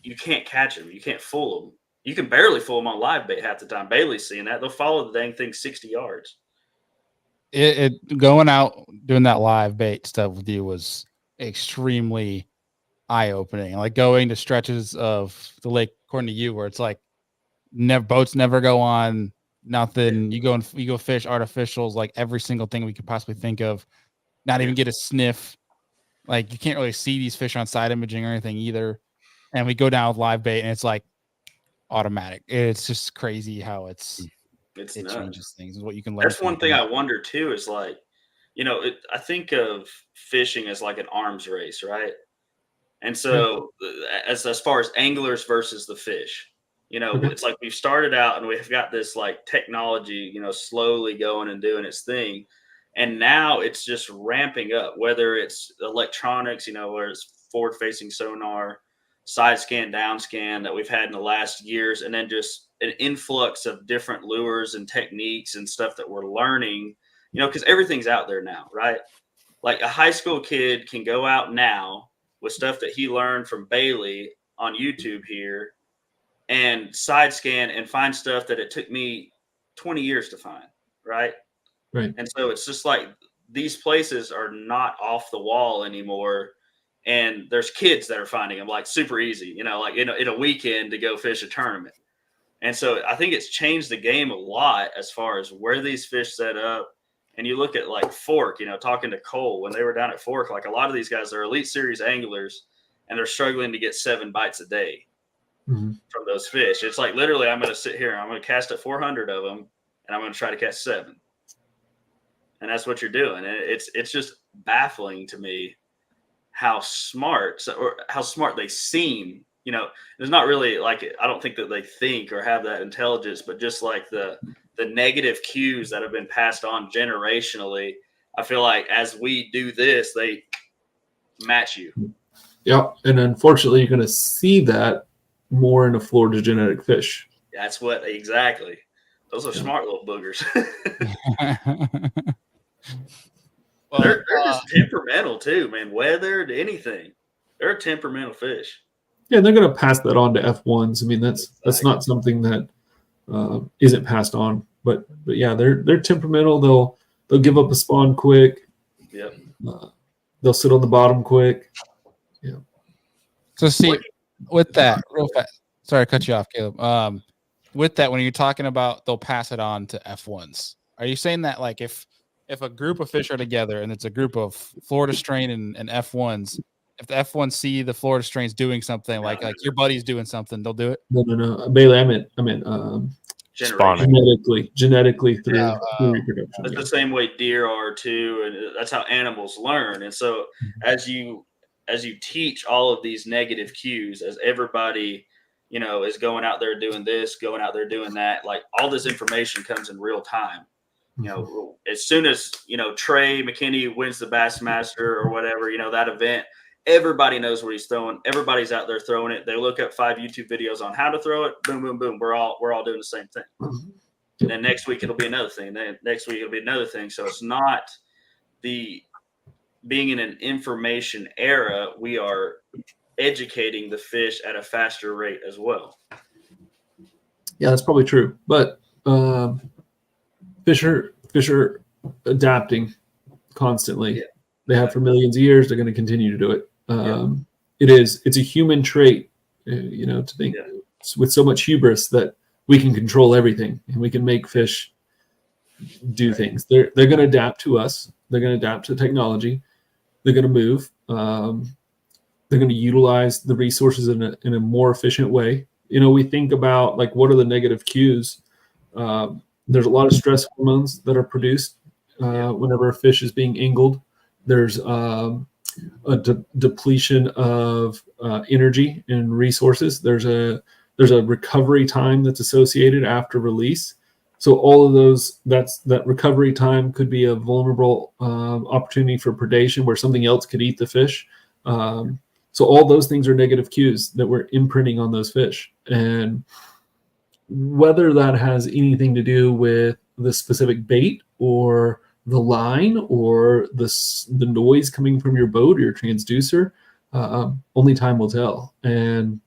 you can't catch them. You can't fool them. You can barely fool them on live bait half the time. Bailey's seeing that. They'll follow the dang thing 60 yards. It going out doing that live bait stuff with you was extremely eye-opening. Like going to stretches of the lake, according to you, where it's like boats never go on, nothing. You go fish artificials, like every single thing we could possibly think of, not even get a sniff. Like you can't really see these fish on side imaging or anything either. And we go down with live bait and it's like automatic. It's just crazy how it changes things. Is what you can learn. That's one thing I wonder too, is like, I think of fishing as like an arms race, right? And so as far as anglers versus the fish, it's like we've started out and we've got this like technology, slowly going and doing its thing. And now it's just ramping up, whether it's electronics, where it's forward facing sonar, side scan, down scan that we've had in the last years, and then just an influx of different lures and techniques and stuff that we're learning, because everything's out there now, right? Like a high school kid can go out now with stuff that he learned from Bailey on YouTube here and side scan and find stuff that it took me 20 years to find, right? Right. And so it's just like these places are not off the wall anymore. And there's kids that are finding them like super easy, like in a weekend to go fish a tournament. And so I think it's changed the game a lot as far as where these fish set up. And you look at like Fork, talking to Cole when they were down at Fork, like a lot of these guys are Elite Series anglers and they're struggling to get 7 bites a day from those fish. It's like literally I'm going to sit here, I'm going to cast at 400 of them and I'm going to try to catch 7. And that's what you're doing. And it's just baffling to me how smart they seem. There's not really like, I don't think that they think or have that intelligence, but just like the negative cues that have been passed on generationally, I feel like as we do this, they match you. Yeah. And unfortunately, you're going to see that more in a Florida genetic fish. That's what exactly. Those are smart little boogers. Well, they're just temperamental too, man. Weather to anything. They're a temperamental fish. Yeah, they're going to pass that on to F1s. I mean, that's not something that isn't passed on. But yeah, they're temperamental. They'll give up a spawn quick. Yep. They'll sit on the bottom quick. Yeah. So see, with that, real fast. Sorry, to cut you off, Caleb. With that, when you're talking about they'll pass it on to F1s, are you saying that like if a group of fish are together and it's a group of Florida strain and F1s, if the F1s see the Florida strains doing something like your buddy's doing something, they'll do it? No. Bailey, I meant genetically through reproduction. It's the same way deer are too, and that's how animals learn. And so as you teach all of these negative cues, as everybody is going out there doing this, going out there doing that, like all this information comes in real time. As soon as Trey McKinney wins the Bassmaster or whatever, that event, everybody knows where he's throwing. Everybody's out there throwing it. They look up 5 YouTube videos on how to throw it. Boom, boom, boom. We're all doing the same thing. And then next week it'll be another thing. Then next week it'll be another thing. So it's not being in an information era. We are educating the fish at a faster rate as well. Yeah, that's probably true. But fish are adapting constantly. Yeah. They have for millions of years. They're going to continue to do it. It's a human trait, to think with so much hubris that we can control everything and we can make fish do things. They're going to adapt to us. They're going to adapt to technology. They're going to move. They're going to utilize the resources in a more efficient way. We think about like, what are the negative cues? There's a lot of stress hormones that are produced whenever a fish is being angled. There's a depletion of energy and resources. There's a recovery time that's associated after release. So all of those, that recovery time could be a vulnerable opportunity for predation where something else could eat the fish. So all those things are negative cues that we're imprinting on those fish. And whether that has anything to do with the specific bait or the line or the noise coming from your boat or your transducer, only time will tell. And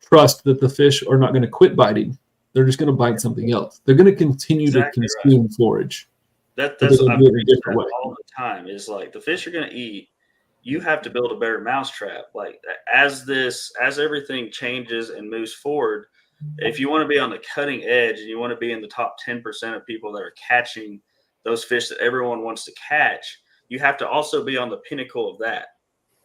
trust that the fish are not going to quit biting. They're just going to bite something else. They're going to continue to consume forage. That's what I'm doing all the time. Is like the fish are going to eat. you have to build a better mousetrap. Like as everything changes and moves forward, if you want to be on the cutting edge and you want to be in the top 10% of people that are catching those fish that everyone wants to catch, you have to also be on the pinnacle of that.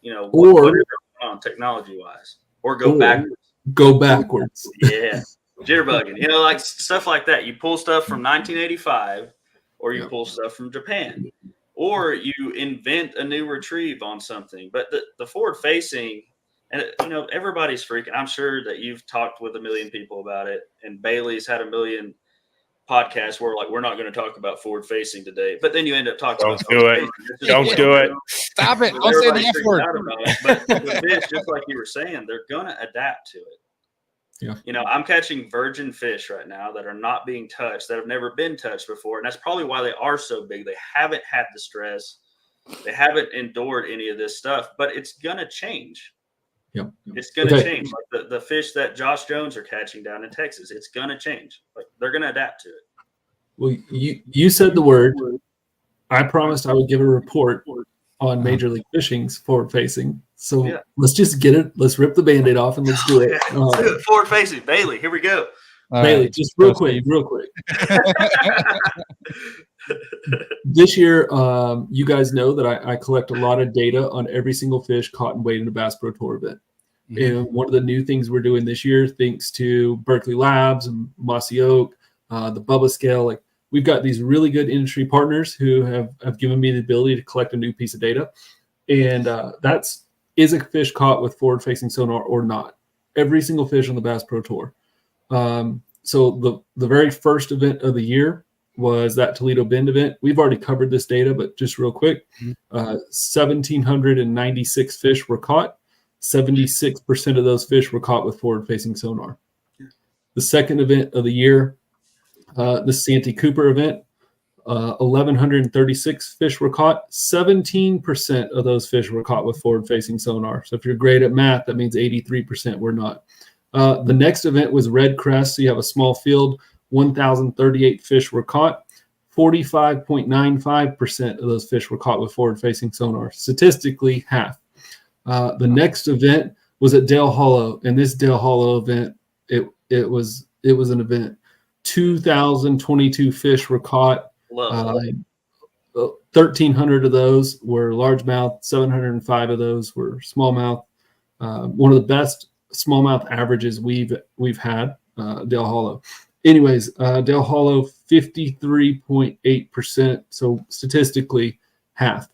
Whatever on technology wise, or go backwards. Go backwards. Yeah. Jitterbugging, like stuff like that. You pull stuff from 1985, or you pull stuff from Japan, or you invent a new retrieve on something. But the forward facing, and everybody's freaking. I'm sure that you've talked with a million people about it, and Bailey's had a million podcasts where we're not going to talk about forward facing today. But then you end up talking about it. Don't do it. Stop it. Don't say the F word. But the fish, just like you were saying, they're going to adapt to it. Yeah. I'm catching virgin fish right now that are not being touched, that have never been touched before. And that's probably why they are so big. They haven't had the stress. They haven't endured any of this stuff, but it's going to change. Yep. It's going to change. Like the fish that Josh Jones are catching down in Texas, it's going to change. Like they're going to adapt to it. Well, you said the word. I promised I would give a report on Major League Fishing's forward facing. So let's just get it. Let's rip the Band-Aid off and let's do it. Let's do it. Forward facing. Bailey, here we go. Bailey, just real quick. This year, you guys know that I collect a lot of data on every single fish caught and weighed in a Bass Pro Tour event. Mm-hmm. And one of the new things we're doing this year, thanks to Berkeley Labs and Mossy Oak, the Bubba Scale, like we've got these really good industry partners who have given me the ability to collect a new piece of data. And is a fish caught with forward-facing sonar or not? Every single fish on the Bass Pro Tour. So the very first event of the year was that Toledo Bend event. We've already covered this data, but just real quick, 1,796 fish were caught. 76% of those fish were caught with forward-facing sonar. The second event of the year, the Santee Cooper event, 1,136 fish were caught. 17% of those fish were caught with forward-facing sonar. So if you're great at math, that means 83% were not. The next event was Red Crest. So you have a small field. 1,038 fish were caught. 45.95% of those fish were caught with forward-facing sonar. Statistically, half. The next event was at Dale Hollow, and this Dale Hollow event, it was an event. 2,022 fish were caught. 1,300 of those were largemouth. 705 of those were smallmouth. One of the best smallmouth averages we've had, Dale Hollow. Anyways, Dale Hollow 53.8%. So statistically, half.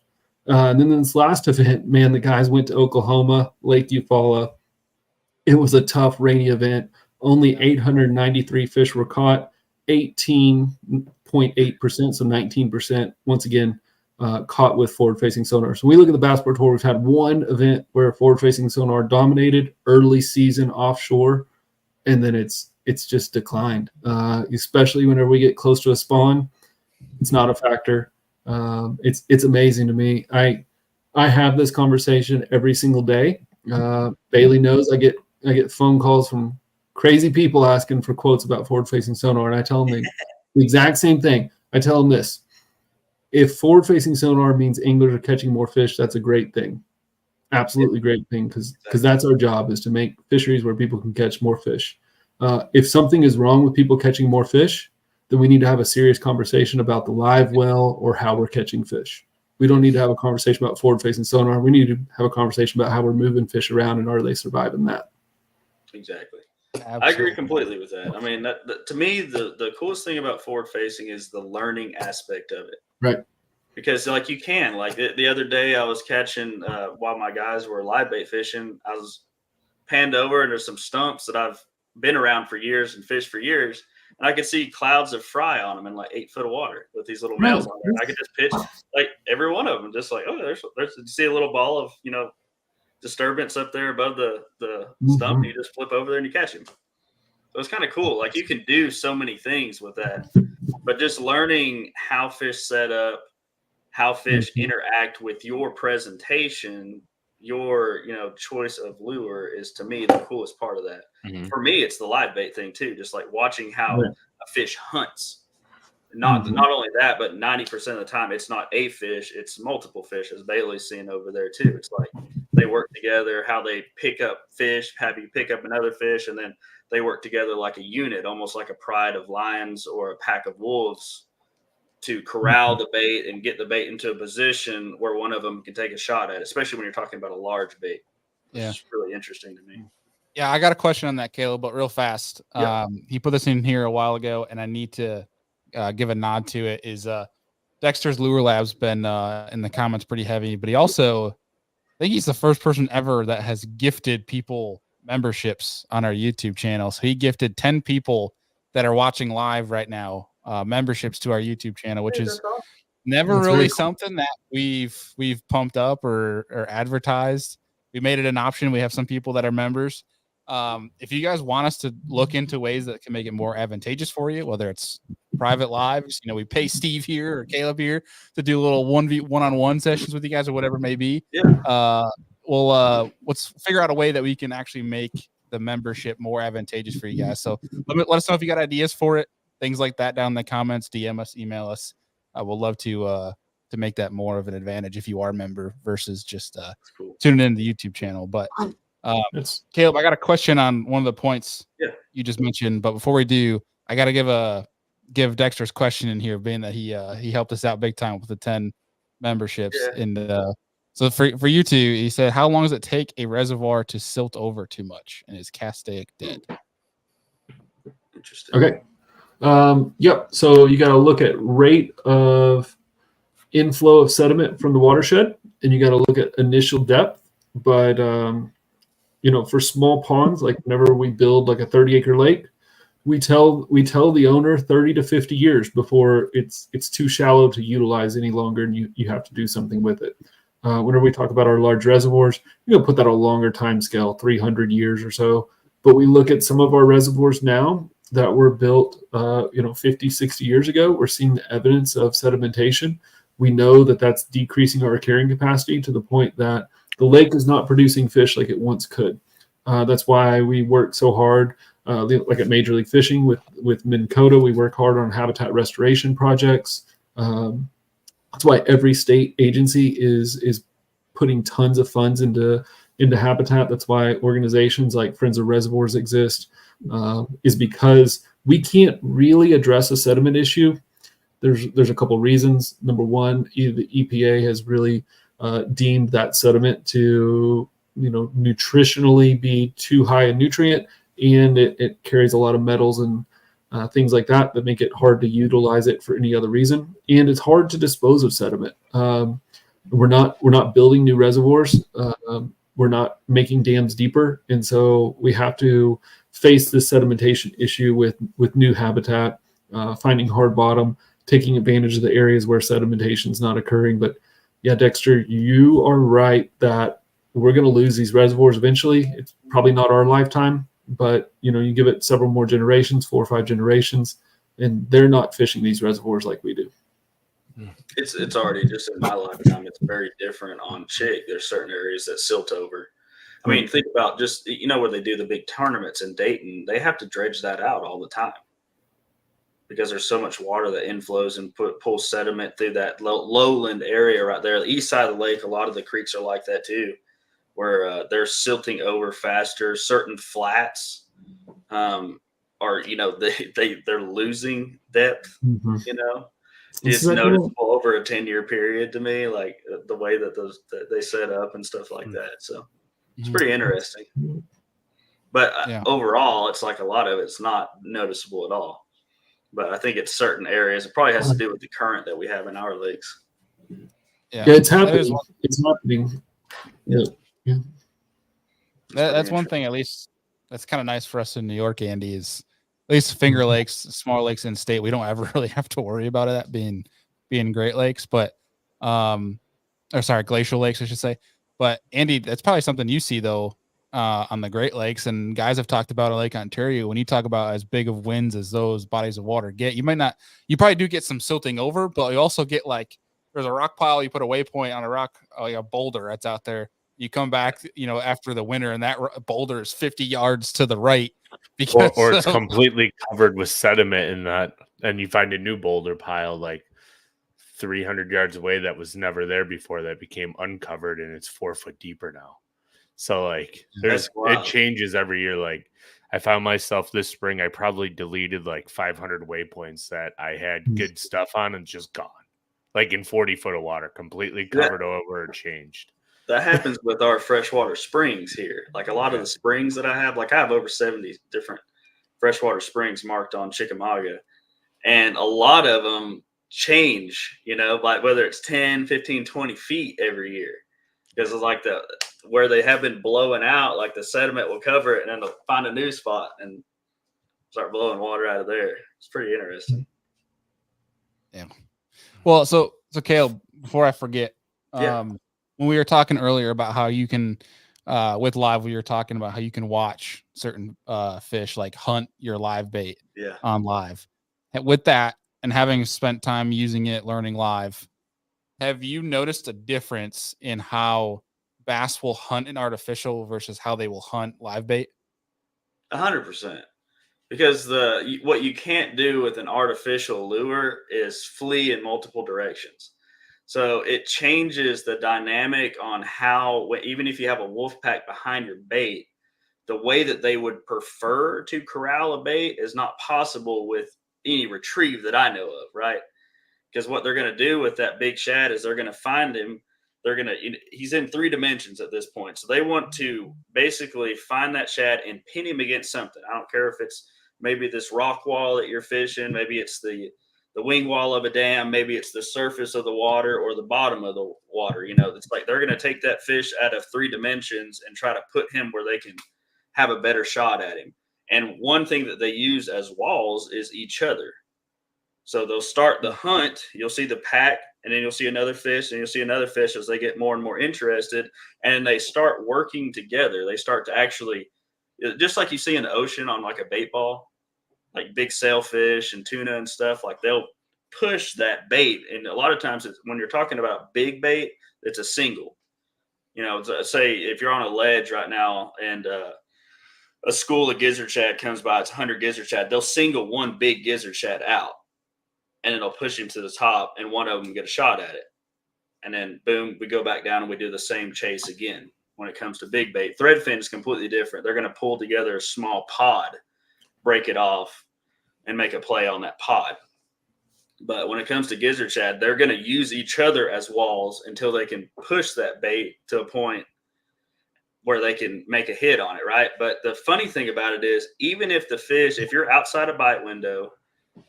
And then this last event, man, the guys went to Oklahoma, Lake Eufaula. It was a tough, rainy event. Only 893 fish were caught, 18.8%, so 19%, once again, caught with forward-facing sonar. So we look at the Bass Pro Tour, we've had one event where forward-facing sonar dominated early season offshore, and then it's just declined, especially whenever we get close to a spawn. It's not a factor. It's amazing to me. I have this conversation every single day. Bailey knows I get phone calls from crazy people asking for quotes about forward-facing sonar, and I tell them the exact same thing. I tell them this: if forward-facing sonar means anglers are catching more fish, that's a great thing. Absolutely great thing, because that's our job, is to make fisheries where people can catch more fish. If something is wrong with people catching more fish, then we need to have a serious conversation about the live well or how we're catching fish. We don't need to have a conversation about forward-facing sonar. We need to have a conversation about how we're moving fish around and are they surviving that. Exactly. Absolutely. I agree completely with that. I mean, to me, the coolest thing about forward-facing is the learning aspect of it. Right. Because like you can, like the other day I was catching, while my guys were live bait fishing, I was panned over and there's some stumps that I've been around for years and fished for years. And I could see clouds of fry on them in like 8 foot of water with these little males on there. I could just pitch like every one of them, just like, oh, there's you see a little ball of, disturbance up there above the stump. And you just flip over there and you catch him. So it's kind of cool. Like you can do so many things with that, but just learning how fish set up, how fish interact with your presentation, your choice of lure is, to me, the coolest part of that. For me, it's the live bait thing too, just like watching how a fish hunts. Not only that, but 90% of the time, it's not a fish; it's multiple fish, as Bailey's seeing over there too. It's like they work together. How they pick up fish, have you pick up another fish, and then they work together like a unit, almost like a pride of lions or a pack of wolves, to corral the bait and get the bait into a position where one of them can take a shot at it, especially when you're talking about a large bait. Yeah. It's really interesting to me. Yeah, I got a question on that, Caleb, but real fast. Yeah. He put this in here a while ago, and I need to give a nod to it. Is Dexter's Lure Lab's been in the comments pretty heavy, but he also, I think he's the first person ever that has gifted people memberships on our YouTube channel. So he gifted 10 people that are watching live right now memberships to our YouTube channel, which is never That's really very cool. something that we've pumped up or advertised. We made it an option. We have some people that are members. If you guys want us to look into ways that can make it more advantageous for you, whether it's private lives, we pay Steve here or Caleb here to do a little one-on-one sessions with you guys or whatever it may be. Yeah. Let's figure out a way that we can actually make the membership more advantageous for you guys. So let us know if you got ideas for it, things like that down in the comments, DM us, email us. We'll love to make that more of an advantage if you are a member versus just tuning in the YouTube channel. But Caleb, I got a question on one of the points you just mentioned, but before we do, I got to give Dexter's question in here, being that he helped us out big time with the 10 memberships. Yeah. And so for you two, he said, how long does it take a reservoir to silt over too much and is castaic dead? Interesting. Okay. Yep. So you got to look at rate of inflow of sediment from the watershed, and you got to look at initial depth. But for small ponds, like whenever we build like a 30-acre lake, we tell the owner 30 to 50 years before it's too shallow to utilize any longer, and you have to do something with it. Whenever we talk about our large reservoirs, put that on a longer time scale, 300 years or so. But we look at some of our reservoirs now that were built 50, 60 years ago. We're seeing the evidence of sedimentation. We know that that's decreasing our carrying capacity to the point that the lake is not producing fish like it once could. That's why we work so hard, like at Major League Fishing with Minn Kota. We work hard on habitat restoration projects. That's why every state agency is putting tons of funds into habitat. That's why organizations like Friends of Reservoirs exist, is because we can't really address a sediment issue. There's a couple reasons. Number one, the EPA has really deemed that sediment to nutritionally be too high in nutrient, and it carries a lot of metals and things like that make it hard to utilize it for any other reason. And it's hard to dispose of sediment. We're not building new reservoirs. We're not making dams deeper, and so we have to face this sedimentation issue with new habitat, finding hard bottom, taking advantage of the areas where sedimentation is not occurring. But yeah, Dexter, you are right that we're going to lose these reservoirs eventually. It's probably not our lifetime, but you give it several more generations, 4 or 5 generations, and they're not fishing these reservoirs like we do. It's already, just in my lifetime, it's very different on Chick. There's certain areas that silt over. I mean, think about just, where they do the big tournaments in Dayton, they have to dredge that out all the time because there's so much water that inflows and pulls sediment through that lowland area right there. The east side of the lake, a lot of the creeks are like that too, where they're silting over faster. Certain flats are, they're losing depth, It's noticeable over a 10-year period to me, like the way that they set up and stuff like that. So it's pretty interesting. But overall, it's like a lot of it's not noticeable at all. But I think it's certain areas. It probably has to do with the current that we have in our lakes. Yeah, it's happening. It's happening. Yeah. That's one thing, at least, that's kind of nice for us in New York, Andy, is at least Finger Lakes, small lakes in state, we don't ever really have to worry about that being Great Lakes, but glacial lakes, I should say. But Andy, that's probably something you see though on the Great Lakes, and guys have talked about Lake Ontario. When you talk about as big of winds as those bodies of water get, you probably do get some silting over, but you also get there's a rock pile, you put a waypoint on a rock, like a boulder that's out there. You come back, after the winter, and that boulder is 50 yards to the right, because or it's completely covered with sediment in that and you find a new boulder pile like 300 yards away that was never there before, that became uncovered, and it's 4 foot deeper now. So like it changes every year. Like I found myself this spring, I probably deleted like 500 waypoints that I had good stuff on and just gone, like in 40 foot of water, completely covered over or changed. That happens with our freshwater springs here. Like a lot of the springs that I have over 70 different freshwater springs marked on Chickamauga, and a lot of them change, like whether it's 10, 15, 20 feet every year, because it's like where they have been blowing out, like the sediment will cover it and then they'll find a new spot and start blowing water out of there. It's pretty interesting. Yeah. Well, so Caleb, before I forget, when we were talking earlier about how you can, with live, we were talking about how you can watch certain fish, like hunt your live bait on live. And with that, and having spent time using it, learning live, have you noticed a difference in how bass will hunt an artificial versus how they will hunt live bait? 100%. Because what you can't do with an artificial lure is flee in multiple directions. So it changes the dynamic on how, even if you have a wolf pack behind your bait, the way that they would prefer to corral a bait is not possible with any retrieve that I know of, right? Because what they're going to do with that big shad is they're going to find him. He's in 3 dimensions at this point. So they want to basically find that shad and pin him against something. I don't care if it's maybe this rock wall that you're fishing, maybe it's the wing wall of a dam, maybe it's the surface of the water or the bottom of the water. It's like they're going to take that fish out of 3 dimensions and try to put him where they can have a better shot at him. And one thing that they use as walls is each other. So they'll start the hunt, you'll see the pack, and then you'll see another fish, and you'll see another fish as they get more and more interested, and they start working together. They start to actually, just like you see in the ocean on like a bait ball, like big sailfish and tuna and stuff, like they'll push that bait. And a lot of times when you're talking about big bait, it's a single. Say if you're on a ledge right now and a school of gizzard shad comes by, it's 100 gizzard shad, they'll single one big gizzard shad out. And it'll push him to the top, and one of them get a shot at it. And then, boom, we go back down and we do the same chase again. When it comes to big bait, threadfin is completely different. They're going to pull together a small pod, break it off, and make a play on that pod. But when it comes to gizzard shad, they're going to use each other as walls until they can push that bait to a point where they can make a hit on it, right? But the funny thing about it is, even if if you're outside a bite window,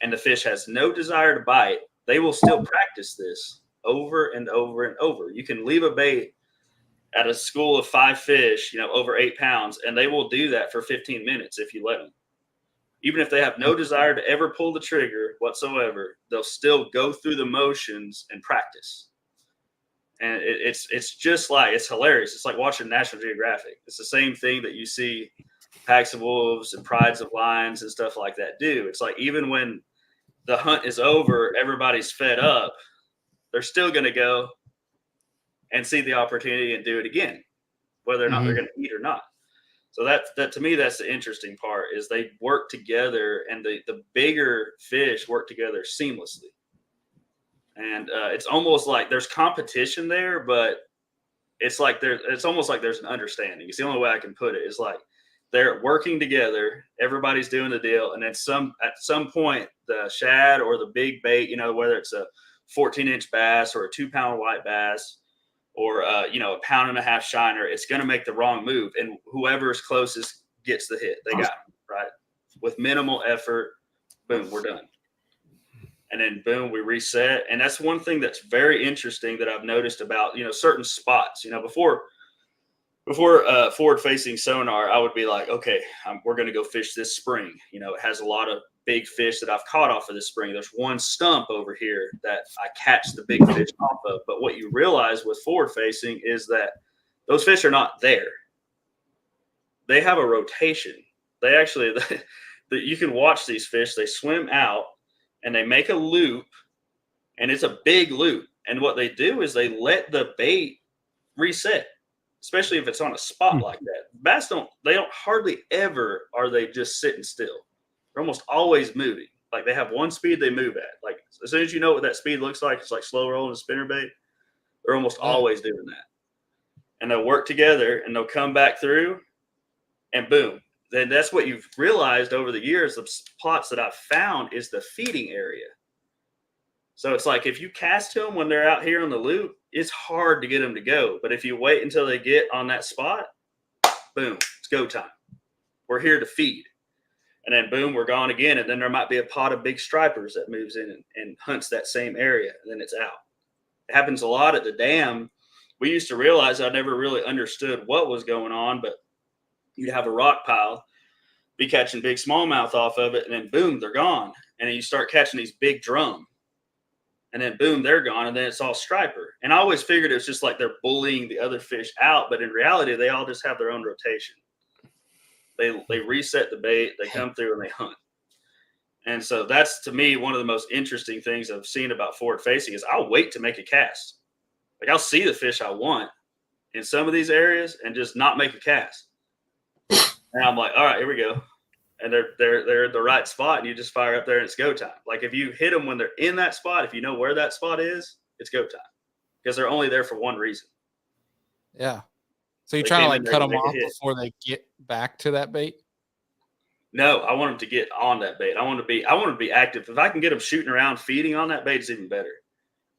and the fish has no desire to bite, they will still practice this over and over and over. You can leave a bait at a school of 5 fish, over 8 pounds, and they will do that for 15 minutes if you let them. Even if they have no desire to ever pull the trigger whatsoever, they'll still go through the motions and practice. And it's just like, it's hilarious. It's like watching National Geographic. It's the same thing that you see packs of wolves and prides of lions and stuff like that do. It's like, even when the hunt is over, everybody's fed up, they're still going to go and see the opportunity and do it again, whether or not they're going to eat or not. So that to me, that's the interesting part, is they work together, and the bigger fish work together seamlessly. And it's almost like there's competition there, but it's almost like there's an understanding. It's the only way I can put it. It's like they're working together, everybody's doing the deal, and at some point, the shad or the big bait, whether it's a 14-inch bass or a 2-pound white bass or a 1.5 pound shiner, it's going to make the wrong move, and whoever's closest gets the hit. They got him, right? With minimal effort, boom, we're done. And then boom, we reset. And that's one thing that's very interesting that I've noticed about, certain spots. Before forward-facing sonar, I would be like, okay, we're going to go fish this spring. It has a lot of big fish that I've caught off of this spring. There's one stump over here that I catch the big fish off of. But what you realize with forward-facing is that those fish are not there. They have a rotation. They actually, you can watch these fish. They swim out and they make a loop, and it's a big loop. And what they do is they let the bait reset, especially if it's on a spot like that. Bass don't hardly ever are they just sitting still. They're almost always moving. like they have one speed they move at. Like as soon as you know what that speed looks like, it's like slow rolling a spinnerbait. They're almost always doing that. And they'll work together and they'll come back through and boom. Then that's what you've realized over the years, the spots that I've found is the feeding area. So it's like if you cast to them when they're out here on the loop, it's hard to get them to go. But if you wait until they get on that spot, boom, it's go time. We're here to feed. And then boom, we're gone again. And then there might be a pot of big stripers that moves in and hunts that same area. And then it's out. It happens a lot at the dam. We used to realize I never really understood what was going on, but you'd have a rock pile, be catching big smallmouth off of it, and then boom, they're gone. And then you start catching these big drum. And then boom, they're gone, and then it's all striper. And I always figured it was just like they're bullying the other fish out, but in reality, they all just have their own rotation. They reset the bait, they come through, and they hunt. And so that's, to me, one of the most interesting things I've seen about forward facing is I'll wait to make a cast. Like I'll see the fish I want in some of these areas and just not make a cast. And I'm like, all right, here we go. And they're at the right spot, and you just fire up there and it's go time. Like if you hit them when they're in that spot, if you know where that spot is, it's go time because they're only there for one reason. Yeah. So you're trying to like cut them off before they get back to that bait? No, I want them to get on that bait. I want to be active. If I can get them shooting around, feeding on that bait, it's even better.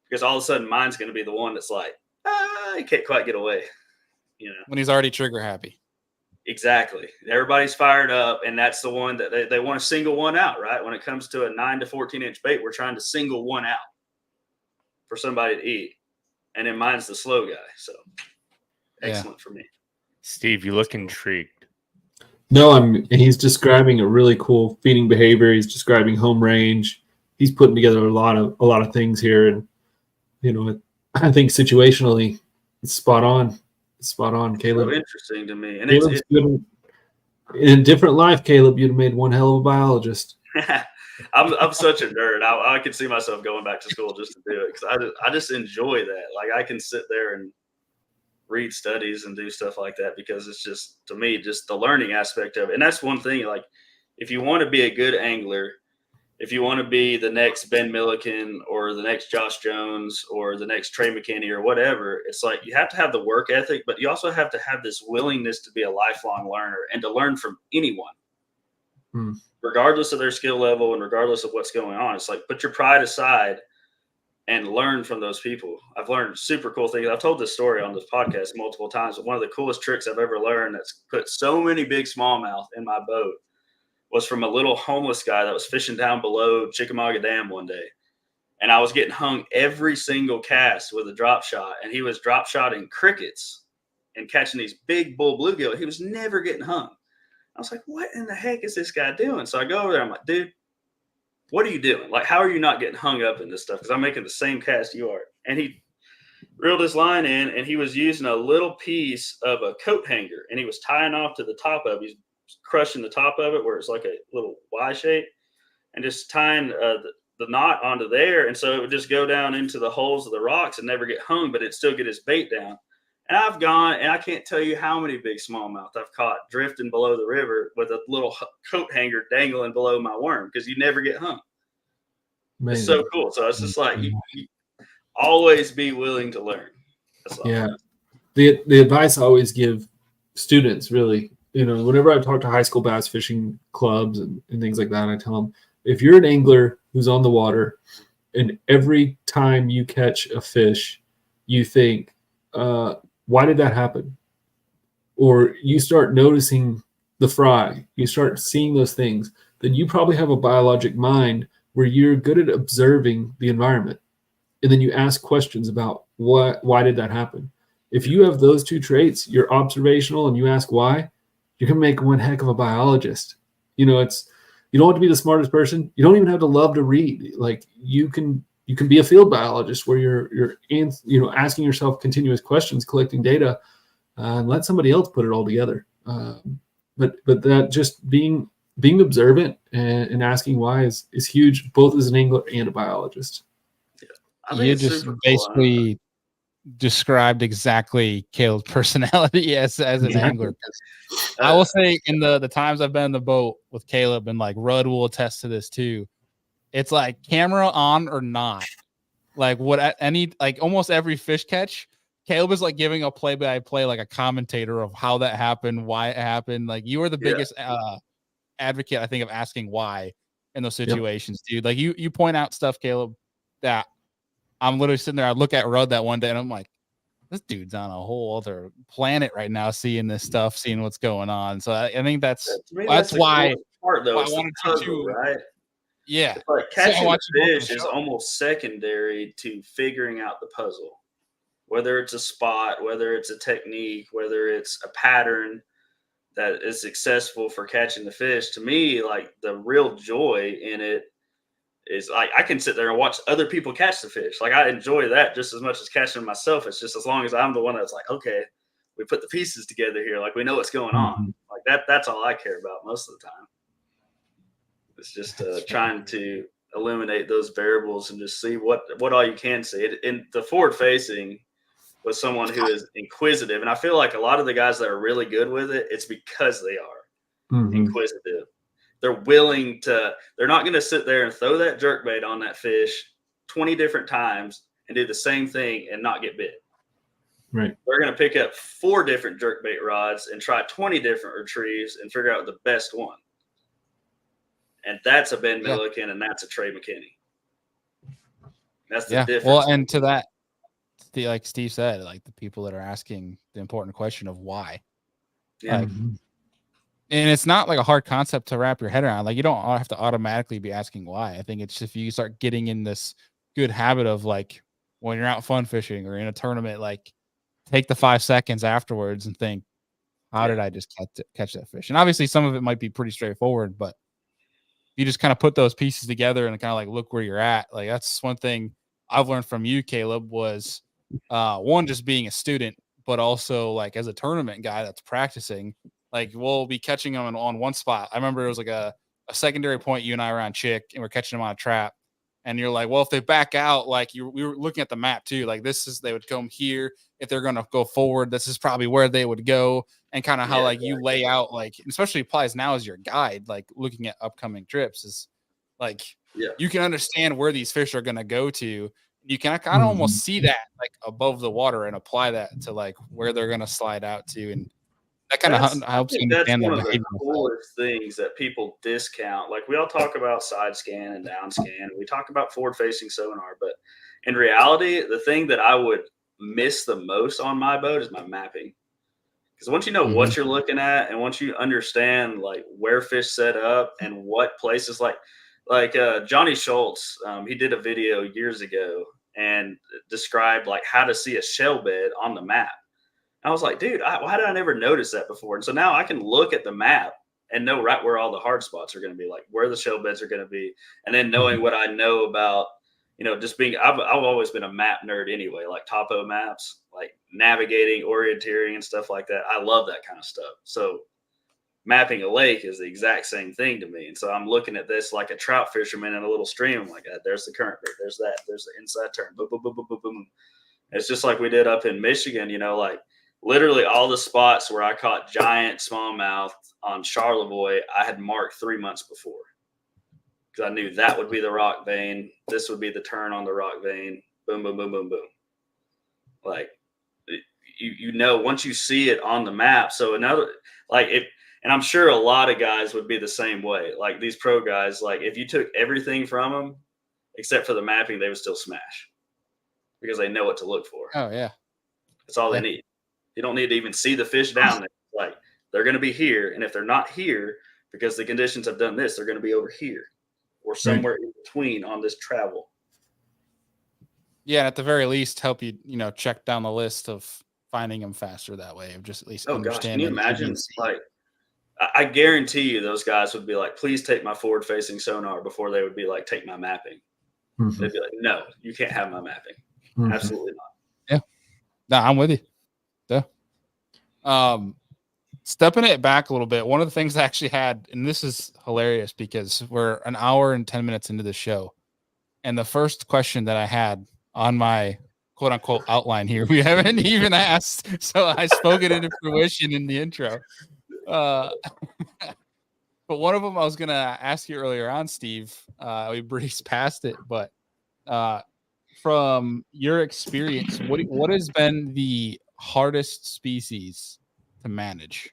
Because all of a sudden mine's going to be the one that's like, he can't quite get away. You know, when he's already trigger happy. Exactly. Everybody's fired up, and that's the one that they want to single one out, right? When it comes to a 9 to 14-inch bait, we're trying to single one out for somebody to eat. And then mine's the slow guy. So excellent for me. Steve, you look intrigued. No, he's describing a really cool feeding behavior. He's describing home range. He's putting together a lot of things here. And, you know, I think situationally it's spot on. Spot on, Caleb. So interesting to me. And it's in a different life, Caleb, you'd have made one hell of a biologist. I'm such a nerd. I could see myself going back to school just to do it because I just enjoy that. Like I can sit there and read studies and do stuff like that because it's just, to me, just the learning aspect of it. And that's one thing. Like if you want to be a good angler, if you want to be the next Ben Milliken or the next Josh Jones or the next Trey McKinney or whatever, it's like you have to have the work ethic, but you also have to have this willingness to be a lifelong learner and to learn from anyone, regardless of their skill level and regardless of what's going on. It's like put your pride aside and learn from those people. I've learned super cool things. I've told this story on this podcast multiple times, but one of the coolest tricks I've ever learned that's put so many big smallmouth in my boat was from a little homeless guy that was fishing down below Chickamauga Dam one day. And I was getting hung every single cast with a drop shot. And he was drop shotting crickets and catching these big bull bluegill. He was never getting hung. I was like, what in the heck is this guy doing? So I go over there. I'm like, dude, what are you doing? Like, how are you not getting hung up in this stuff? Because I'm making the same cast you are. And he reeled his line in, and he was using a little piece of a coat hanger. And he was tying off to the top of it. He's crushing the top of it where it's like a little Y shape and just tying the knot onto there. And so it would just go down into the holes of the rocks and never get hung, but it'd still get his bait down. And I've gone, and I can't tell you how many big smallmouth I've caught drifting below the river with a little coat hanger dangling below my worm because you never get hung. Amazing. It's so cool. So it's just like you always be willing to learn. That's all. Yeah. The advice I always give students, really, you know, whenever I talk to high school bass fishing clubs and things like that, I tell them, if you're an angler who's on the water and every time you catch a fish, you think, why did that happen? Or you start noticing the fry, you start seeing those things, then you probably have a biologic mind where you're good at observing the environment. And then you ask questions about why did that happen? If you have those two traits, you're observational and you ask why, you can make one heck of a biologist. You know, you don't have to be the smartest person. You don't even have to love to read. Like you can be a field biologist where you're asking yourself continuous questions, collecting data, and let somebody else put it all together. But that just being observant and asking why is huge, both as an angler and a biologist. Yeah, you just basically described exactly Caleb's personality as an angler. I will say in the times I've been in the boat with Caleb, and like Rudd will attest to this too, It's like camera on or not. Like almost every fish catch, Caleb is like giving a play-by-play, like a commentator of how that happened, why it happened. Like you are the biggest advocate, I think, of asking why in those situations, dude. Like you point out stuff, Caleb, that I'm literally sitting there. I look at Rudd that one day and I'm like, this dude's on a whole other planet right now, seeing this stuff, seeing what's going on. So I think that's why part though. I It's wanted the puzzle, right? Yeah. It's like catching a fish is almost secondary to figuring out the puzzle. Whether it's a spot, whether it's a technique, whether it's a pattern that is successful for catching the fish. To me, like the real joy in it is like I can sit there and watch other people catch the fish. Like I enjoy that just as much as catching myself. It's just as long as I'm the one that's like, okay, we put the pieces together here. Like we know what's going on. Like that's all I care about most of the time. It's just trying to eliminate those variables and just see what all you can see. In the forward facing with someone who is inquisitive, and I feel like a lot of the guys that are really good with it, it's because they are inquisitive. They're willing to. They're not going to sit there and throw that jerkbait on that fish 20 different times and do the same thing and not get bit. Right. They're going to pick up 4 different jerkbait rods and try 20 different retrieves and figure out the best one. And that's a Ben Milliken and that's a Trey McKinney. That's the difference. Well, and to that, like Steve said, like the people that are asking the important question of why. Yeah. Like, and it's not like a hard concept to wrap your head around. Like you don't have to automatically be asking why. I think it's just if you start getting in this good habit of like when you're out fun fishing or in a tournament, like take the 5 seconds afterwards and think, how did I just catch that fish? And obviously some of it might be pretty straightforward, but you just kind of put those pieces together and kind of like look where you're at. Like that's one thing I've learned from you, Caleb, was one, just being a student, but also like as a tournament guy that's practicing, like we'll be catching them on one spot. I remember it was like a secondary point, you and I were on Chick and we're catching them on a trap. And you're like, well, if they back out, like we were looking at the map too. Like they would come here. If they're going to go forward, this is probably where they would go. And kind of how like you lay out, like, especially applies now as your guide, like looking at upcoming trips is like, you can understand where these fish are going to go to. You can kind of almost see that like above the water and apply that to like where they're going to slide out to. And that kind of helps you understand that's one of the coolest things that people discount. Like we all talk about side scan and down scan. We talk about forward facing sonar, but in reality, the thing that I would miss the most on my boat is my mapping. Because once you know what you're looking at and once you understand like where fish set up and what places like Johnny Schultz, he did a video years ago and described like how to see a shell bed on the map. I was like, dude, why did I never notice that before? And so now I can look at the map and know right where all the hard spots are going to be, like where the shell beds are going to be. And then knowing what I know about, just being, I've always been a map nerd anyway, like topo maps, like navigating, orienteering and stuff like that. I love that kind of stuff. So mapping a lake is the exact same thing to me. And so I'm looking at this like a trout fisherman in a little stream. I'm like, there's the current, there's that, there's the inside turn, boom, boom, boom, boom, boom, boom. It's just like we did up in Michigan, like literally all the spots where I caught giant smallmouth on Charlevoix, I had marked 3 months before. Because I knew that would be the rock vein. This would be the turn on the rock vein. Boom, boom, boom, boom, boom. Like, once you see it on the map. So and I'm sure a lot of guys would be the same way. Like these pro guys, like if you took everything from them, except for the mapping, they would still smash. Because they know what to look for. Oh, yeah. That's all they need. You don't need to even see the fish down there. Like they're going to be here. And if they're not here, because the conditions have done this, they're going to be over here or somewhere in between on this travel. Yeah. At the very least, help you, check down the list of finding them faster that way of just at least understanding. Can you imagine? Like, I guarantee you those guys would be like, please take my forward facing sonar before they would be like, take my mapping. They'd be like, no, you can't have my mapping. Absolutely not. Yeah. No, I'm with you. Yeah. Stepping it back a little bit, one of the things I actually had, and this is hilarious because we're an hour and 10 minutes into the show. And the first question that I had on my quote unquote outline here, we haven't even asked. So I spoke it into fruition in the intro. But But one of them I was gonna ask you earlier on, Steve. We breezed past it, but from your experience, what has been the hardest species to manage?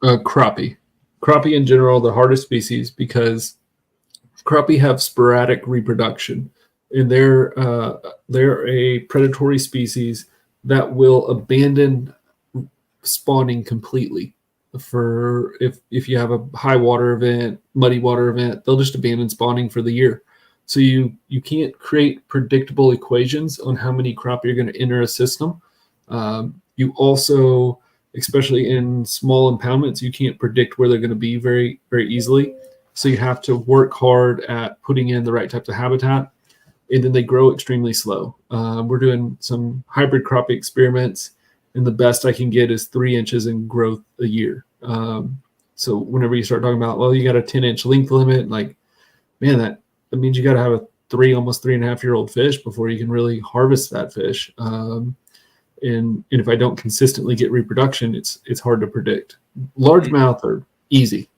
Crappie. Crappie in general, the hardest species because crappie have sporadic reproduction, and they're a predatory species that will abandon spawning completely. For if you have a high water event, muddy water event, they'll just abandon spawning for the year. So you can't create predictable equations on how many crappie are going to enter a system. You also, especially in small impoundments, you can't predict where they're going to be very, very easily. So you have to work hard at putting in the right types of habitat, and then they grow extremely slow. We're doing some hybrid crappie experiments, and the best I can get is 3 inches in growth a year. So whenever you start talking about, well, you got a 10-inch length limit, like, man, that means you got to have a almost 3.5-year-old fish before you can really harvest that fish. And if I don't consistently get reproduction, it's hard to predict. Largemouth are easy,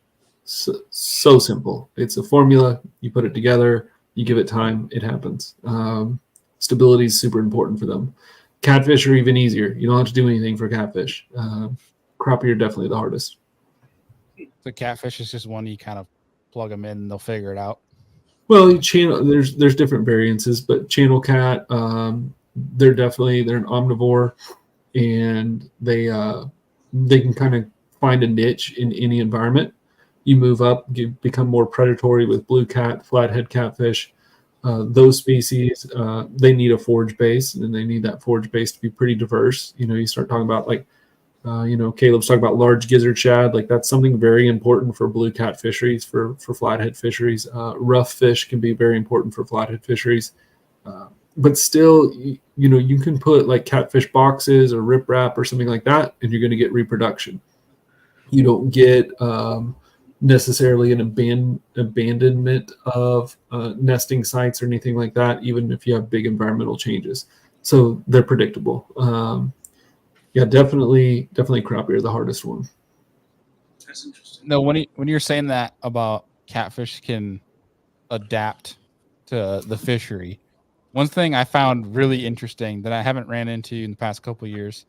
so simple. It's a formula. You put it together, you give it time, it happens. Stability is super important for them. Catfish are even easier. You don't have to do anything for catfish. Crappie are definitely the hardest. The catfish is just one you kind of plug them in and they'll figure it out. Well, there's different variances, but channel cat, they're an omnivore, and they can kind of find a niche in any environment. You move up, become more predatory with blue cat, flathead catfish. Those species, they need a forage base, and they need that forage base to be pretty diverse. You start talking about Caleb's talking about large gizzard shad. Like, that's something very important for blue cat fisheries, for flathead fisheries. Rough fish can be very important for flathead fisheries. But still, you can put like catfish boxes or riprap or something like that, and you're going to get reproduction. You don't get necessarily an abandonment of nesting sites or anything like that, even if you have big environmental changes. So they're predictable. Yeah, definitely crappie are the hardest one. That's interesting. No, when you're saying that about catfish can adapt to the fishery, one thing I found really interesting that I haven't ran into in the past couple of years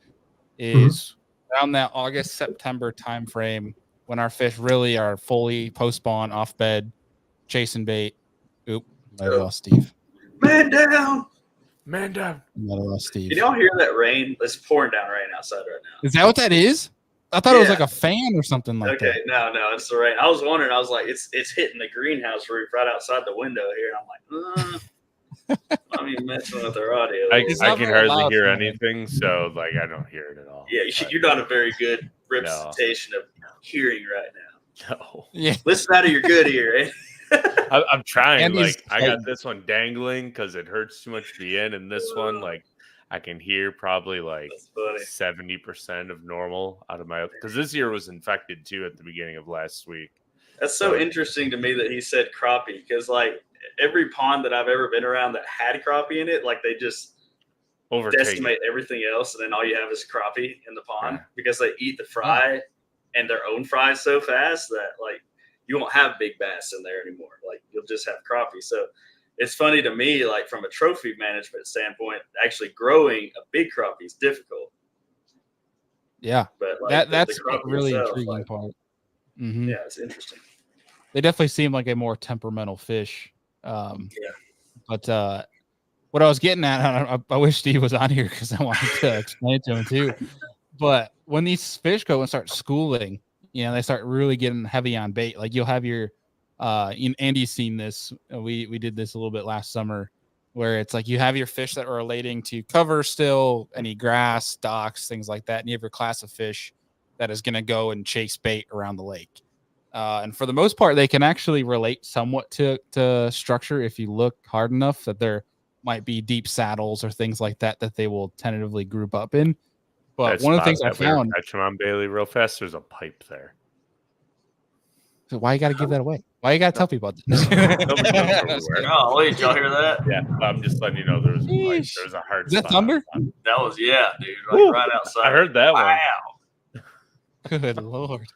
is around that August-September timeframe when our fish really are fully post-spawn, off bed, chasing bait. Oop, I lost Steve. Man down. Man down. I lost Steve. Can y'all hear that rain? It's pouring down rain outside right now. Is that what that is? I thought it was like a fan or something like that. Okay, no, it's the rain. I was wondering. I was like, it's hitting the greenhouse roof right outside the window here. And I'm like, I mean, messing with our audio. I can hardly hear anything, so like I don't hear it at all. Yeah, you're not a very good representation of hearing right now. No. Yeah. Listen out of your good ear, eh? I'm trying. Andy's I got this one dangling because it hurts too much to be in, and this one, like, I can hear probably like 70% of normal out of my, because this year was infected too at the beginning of last week. That's so interesting to me that he said crappie, because like every pond that I've ever been around that had crappie in it, like they just decimate everything else, and then all you have is crappie in the pond because they eat the fry and their own fries so fast that like you won't have big bass in there anymore. Like you'll just have crappie. So it's funny to me, like from a trophy management standpoint, actually growing a big crappie is difficult. Yeah, but like, that's the really itself, intriguing like, part. Mm-hmm. Yeah, it's interesting. They definitely seem like a more temperamental fish. But what I was getting at, I wish Steve was on here because I wanted to explain it to him too. But when these fish go and start schooling, they start really getting heavy on bait. Like you'll have your, Andy's seen this. We did this a little bit last summer, where it's like you have your fish that are relating to cover still, any grass, docks, things like that, and you have your class of fish that is going to go and chase bait around the lake. And for the most part, they can actually relate somewhat to structure if you look hard enough. That there might be deep saddles or things like that they will tentatively group up in. But one of the things I found, catching on Bailey real fast. There's a pipe there. So why you got to give that away? Why you got to tell people about this? Oh, wait, y'all hear that? Yeah, I'm just letting you know there's a hard. Is that thunder? That was dude, like right outside. I heard that one. Wow. Good Lord.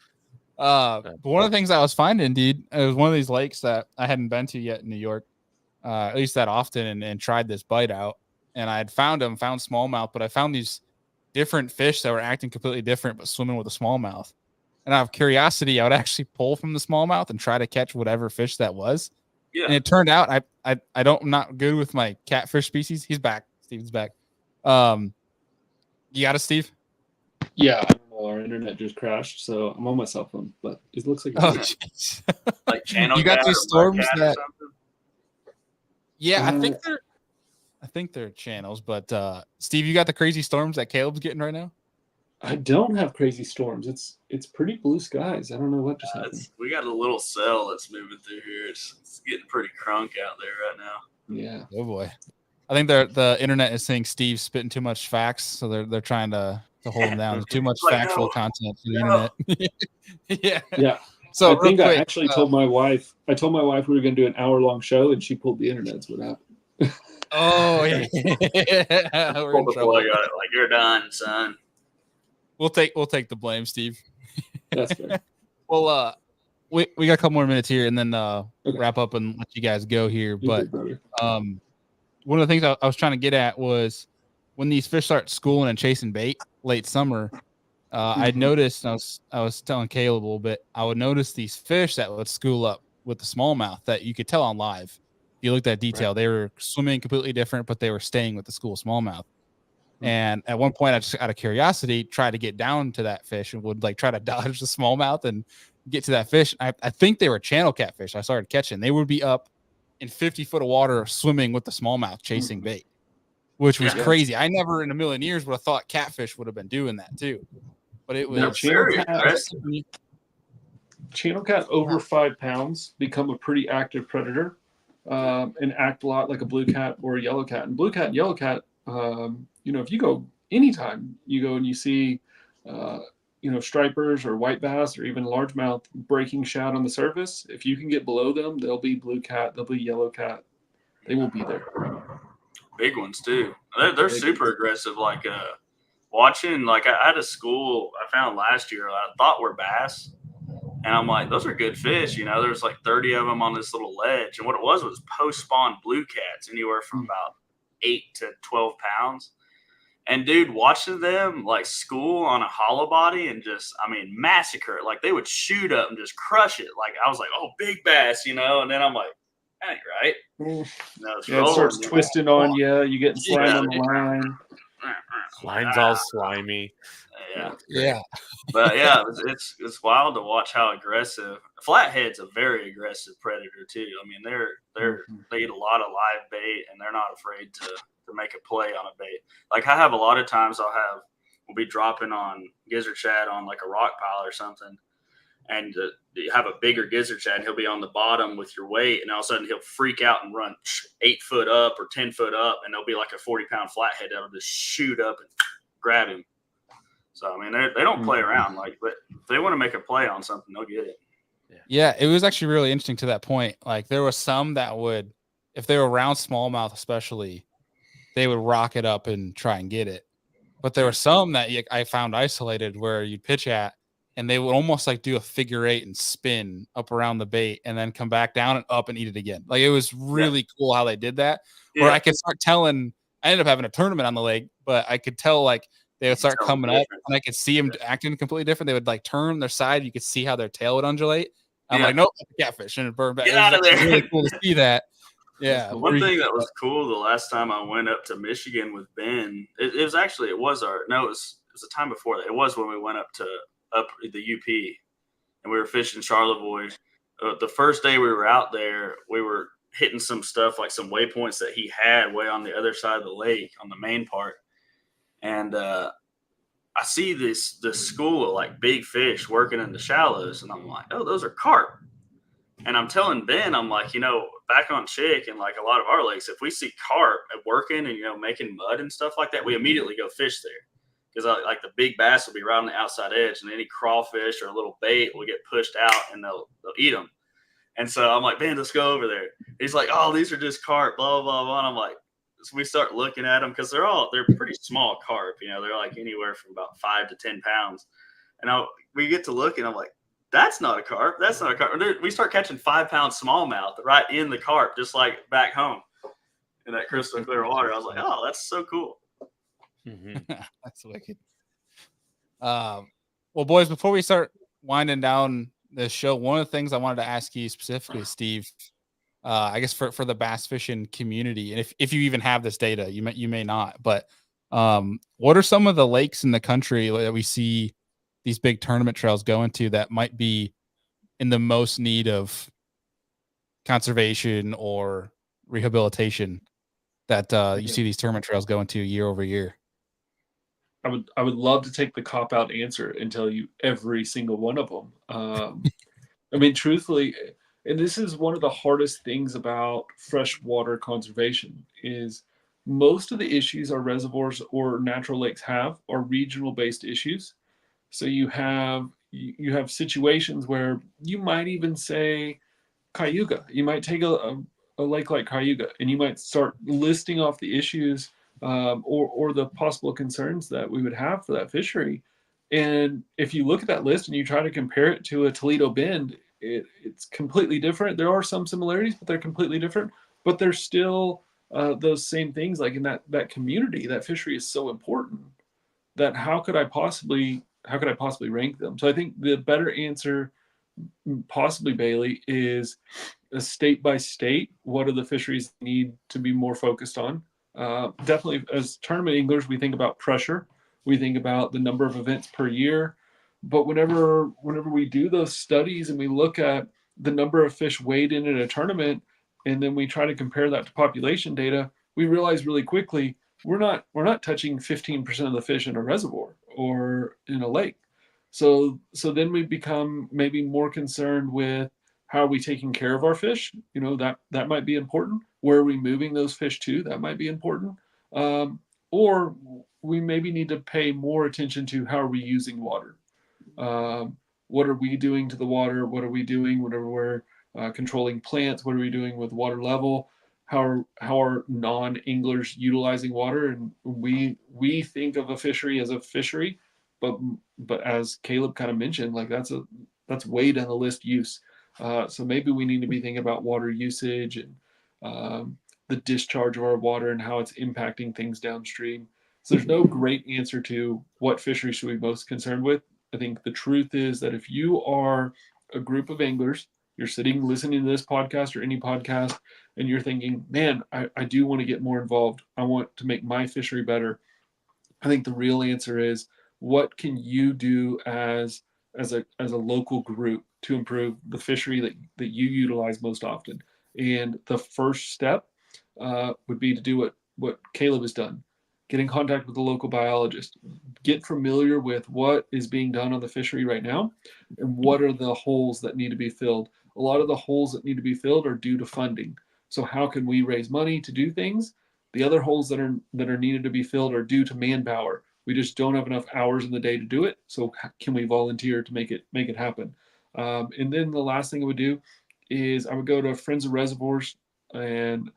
But one of the things I was finding, indeed, it was one of these lakes that I hadn't been to yet in New York, at least that often, and tried this bite out. And I had found smallmouth, but I found these different fish that were acting completely different, but swimming with a smallmouth. And out of curiosity, I would actually pull from the smallmouth and try to catch whatever fish that was. Yeah. And it turned out I'm not good with my catfish species. He's back. Steven's back. You got it, Steve? Yeah, I don't know. Our internet just crashed, so I'm on my cell phone, but it looks like it's Like channel. You got cat these or storms mudcat or that. something? Yeah, I think they're channels, but Steve, you got the crazy storms that Caleb's getting right now? I don't have crazy storms. It's pretty blue skies. I don't know what just happened. We got a little cell that's moving through here. It's getting pretty crunk out there right now. Yeah. Oh boy. I think the internet is saying Steve's spitting too much facts, so they're trying to hold him down. There's too much Like, factual content for the internet. Yeah. Yeah. So I think real I quick, actually told my wife we were going to do an hour-long show, and she pulled the internet. That's what happened. oh yeah. We're in Pull the trouble. plug on it, like you're done, son. We'll take the blame, Steve. That's fair. Well, we got a couple more minutes here, and then Okay. wrap up and let you guys go here. You But did, brother. one of the things I was trying to get at was when these fish start schooling and chasing bait late summer. I'd noticed, and I was telling Caleb a little bit, I would notice these fish that would school up with the smallmouth that you could tell on live. If you looked at detail, They were swimming completely different, but they were staying with the school smallmouth. And at one point, I just out of curiosity tried to get down to that fish and would like try to dodge the smallmouth and get to that fish. I think they were channel catfish. I started catching. They would be up in 50 foot of water swimming with the smallmouth chasing bait, which was crazy. I never in a million years would have thought catfish would have been doing that too. But it was channel cat over 5 pounds become a pretty active predator and act a lot like a blue cat or a yellow cat. And blue cat and yellow cat, if you go anytime you go and you see, stripers or white bass or even largemouth breaking shad on the surface, if you can get below them, they'll be blue cat, they'll be yellow cat. They will be there. Big ones too. They're super aggressive. Like watching, like I had a school I found last year I thought were bass. And I'm like, those are good fish. There's like 30 of them on this little ledge. And what it was post-spawn blue cats, anywhere from about 8 to 12 pounds. And dude, watching them like school on a hollow body and just, massacre it. Like they would shoot up and just crush it. Like I was like, oh, big bass, and then I'm like, that ain't right. It starts twisting on you. You get slammed on the line. Line's all slimy. Yeah. But yeah, it's wild to watch how aggressive. Flathead's a very aggressive predator too. They eat a lot of live bait and they're not afraid to make a play on a bait. Like I have a lot of times we'll be dropping on gizzard shad on like a rock pile or something, and you have a bigger gizzard shad, and he'll be on the bottom with your weight, and all of a sudden he'll freak out and run 8 foot up or 10 foot up, and there'll be like a 40-pound flathead that'll just shoot up and grab him. So they don't play around. But if they want to make a play on something, they'll get it. Yeah, it was actually really interesting to that point. Like there was some that would, if they were around smallmouth especially, they would rock it up and try and get it. But there were some that I found isolated where you'd pitch at, and they would almost like do a figure 8 and spin up around the bait and then come back down and up and eat it again. Like it was really cool how they did that. Yeah. Where I could start telling, I ended up having a tournament on the lake, but I could tell like they would start coming up and I could see them acting completely different. They would like turn their side. You could see how their tail would undulate. I'm like, nope, catfish, and it burned back. Get out of there. Really cool to see that. Yeah. One thing that was cool the last time I went up to Michigan with Ben, it was a time before that. It was when we went up the UP and we were fishing Charlevoix. The first day we were out there, we were hitting some stuff like some waypoints that he had way on the other side of the lake on the main part. And I see this school of like big fish working in the shallows, and I'm like, oh, those are carp. And I'm telling Ben, I'm like, back on Chick and like a lot of our lakes, if we see carp working and, making mud and stuff like that, we immediately go fish there. Because like the big bass will be right on the outside edge, and any crawfish or a little bait will get pushed out and they'll eat them. And so I'm like, Ben, let's go over there. He's like, oh, these are just carp, blah, blah, blah. And I'm like, so we start looking at them because they're pretty small carp. They're like anywhere from about 5 to 10 pounds. And we get to look, and I'm like, that's not a carp. That's not a carp. We start catching 5-pound smallmouth right in the carp, just like back home in that crystal clear water. I was like, oh, that's so cool. That's wicked. Well, boys, before we start winding down this show, one of the things I wanted to ask you specifically, Steve, I guess for the bass fishing community, and if you even have this data, you may not, but what are some of the lakes in the country that we see these big tournament trails going to that might be in the most need of conservation or rehabilitation that you see these tournament trails going to year over year? I would love to take the cop out answer and tell you every single one of them. I mean, truthfully, and this is one of the hardest things about freshwater conservation is most of the issues our reservoirs or natural lakes have are regional based issues. So you have situations where you might even say Cayuga. You might take a lake like Cayuga and you might start listing off the issues or the possible concerns that we would have for that fishery. And if you look at that list and you try to compare it to a Toledo Bend, it's completely different. There are some similarities, but they're completely different. But there's still those same things. Like in that community, that fishery is so important that how could I possibly rank them? So I think the better answer, possibly Bailey, is a state by state. What are the fisheries need to be more focused on? Definitely, as tournament anglers, we think about pressure. We think about the number of events per year. But whenever we do those studies and we look at the number of fish weighed in a tournament, and then we try to compare that to population data, we realize really quickly we're not touching 15% of the fish in a reservoir or in a lake. So then we become maybe more concerned with how are we taking care of our fish? You know, that might be important. Where are we moving those fish to? That might be important. Or we maybe need to pay more attention to how are we using water? What are we doing to the water? What are we doing whenever we're controlling plants? What are we doing with water level? How are non-anglers utilizing water? And we think of a fishery as a fishery, but as Caleb kind of mentioned, like that's way down the list use. So maybe we need to be thinking about water usage and the discharge of our water and how it's impacting things downstream. So there's no great answer to what fishery should we be most concerned with. I think the truth is that if you are a group of anglers, you're sitting listening to this podcast or any podcast, and you're thinking, man, I do want to get more involved. I want to make my fishery better. I think the real answer is, what can you do as a local group to improve the fishery that you utilize most often? And the first step would be to do what Caleb has done. Get in contact with the local biologist. Get familiar with what is being done on the fishery right now and what are the holes that need to be filled. A lot of the holes that need to be filled are due to funding. So how can we raise money to do things? The other holes that are needed to be filled are due to manpower. We just don't have enough hours in the day to do it. So can we volunteer to make it happen? And then the last thing I would do is I would go to Friends of Reservoirs, and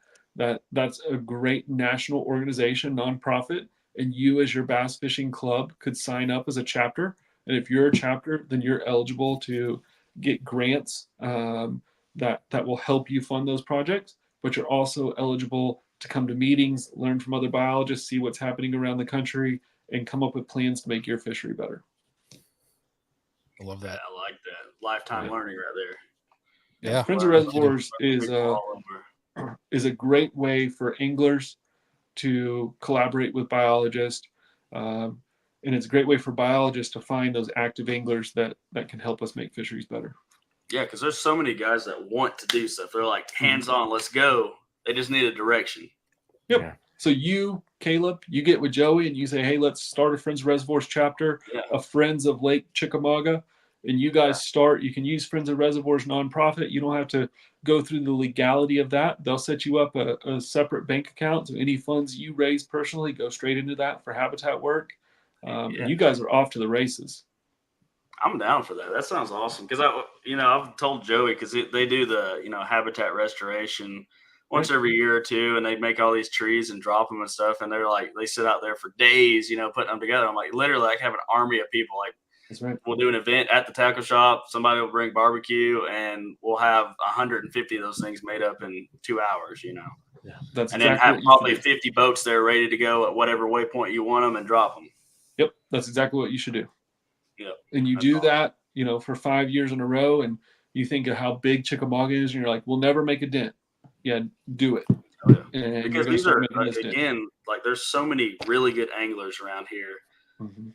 that's a great national organization, nonprofit, and you as your bass fishing club could sign up as a chapter. And if you're a chapter, then you're eligible to get grants that will help you fund those projects. But you're also eligible to come to meetings, learn from other biologists, see what's happening around the country, and come up with plans to make your fishery better. I love that. I like that. Lifetime learning right there. Yeah. Friends of Reservoirs is a great way for anglers to collaborate with biologists. And it's a great way for biologists to find those active anglers that can help us make fisheries better. Yeah, because there's so many guys that want to do stuff. They're like, hands on, let's go. They just need a direction. Yep. Yeah. So you, Caleb, you get with Joey and you say, hey, let's start a Friends of Reservoirs chapter of Friends of Lake Chickamauga. And you guys start, you can use Friends of Reservoirs nonprofit. You don't have to go through the legality of that. They'll set you up a separate bank account. So any funds you raise personally go straight into that for habitat work. And you guys are off to the races. I'm down for that. That sounds awesome. Because I've told Joey, because they do the habitat restoration once every year or two, and they make all these trees and drop them and stuff, and they're like, they sit out there for days, putting them together. I'm like, literally, I have an army of people. Like, That's right. We'll do an event at the tackle shop. Somebody will bring barbecue, and we'll have 150 of those things made up in 2 hours. Yeah, and then have probably 50 boats there ready to go at whatever waypoint you want them and drop them. Yep, that's exactly what you should do. Yep, and you do that, for 5 years in a row, and you think of how big Chickamauga is, and you're like, we'll never make a dent. Yeah, do it. And because these are again, like, there's so many really good anglers around here.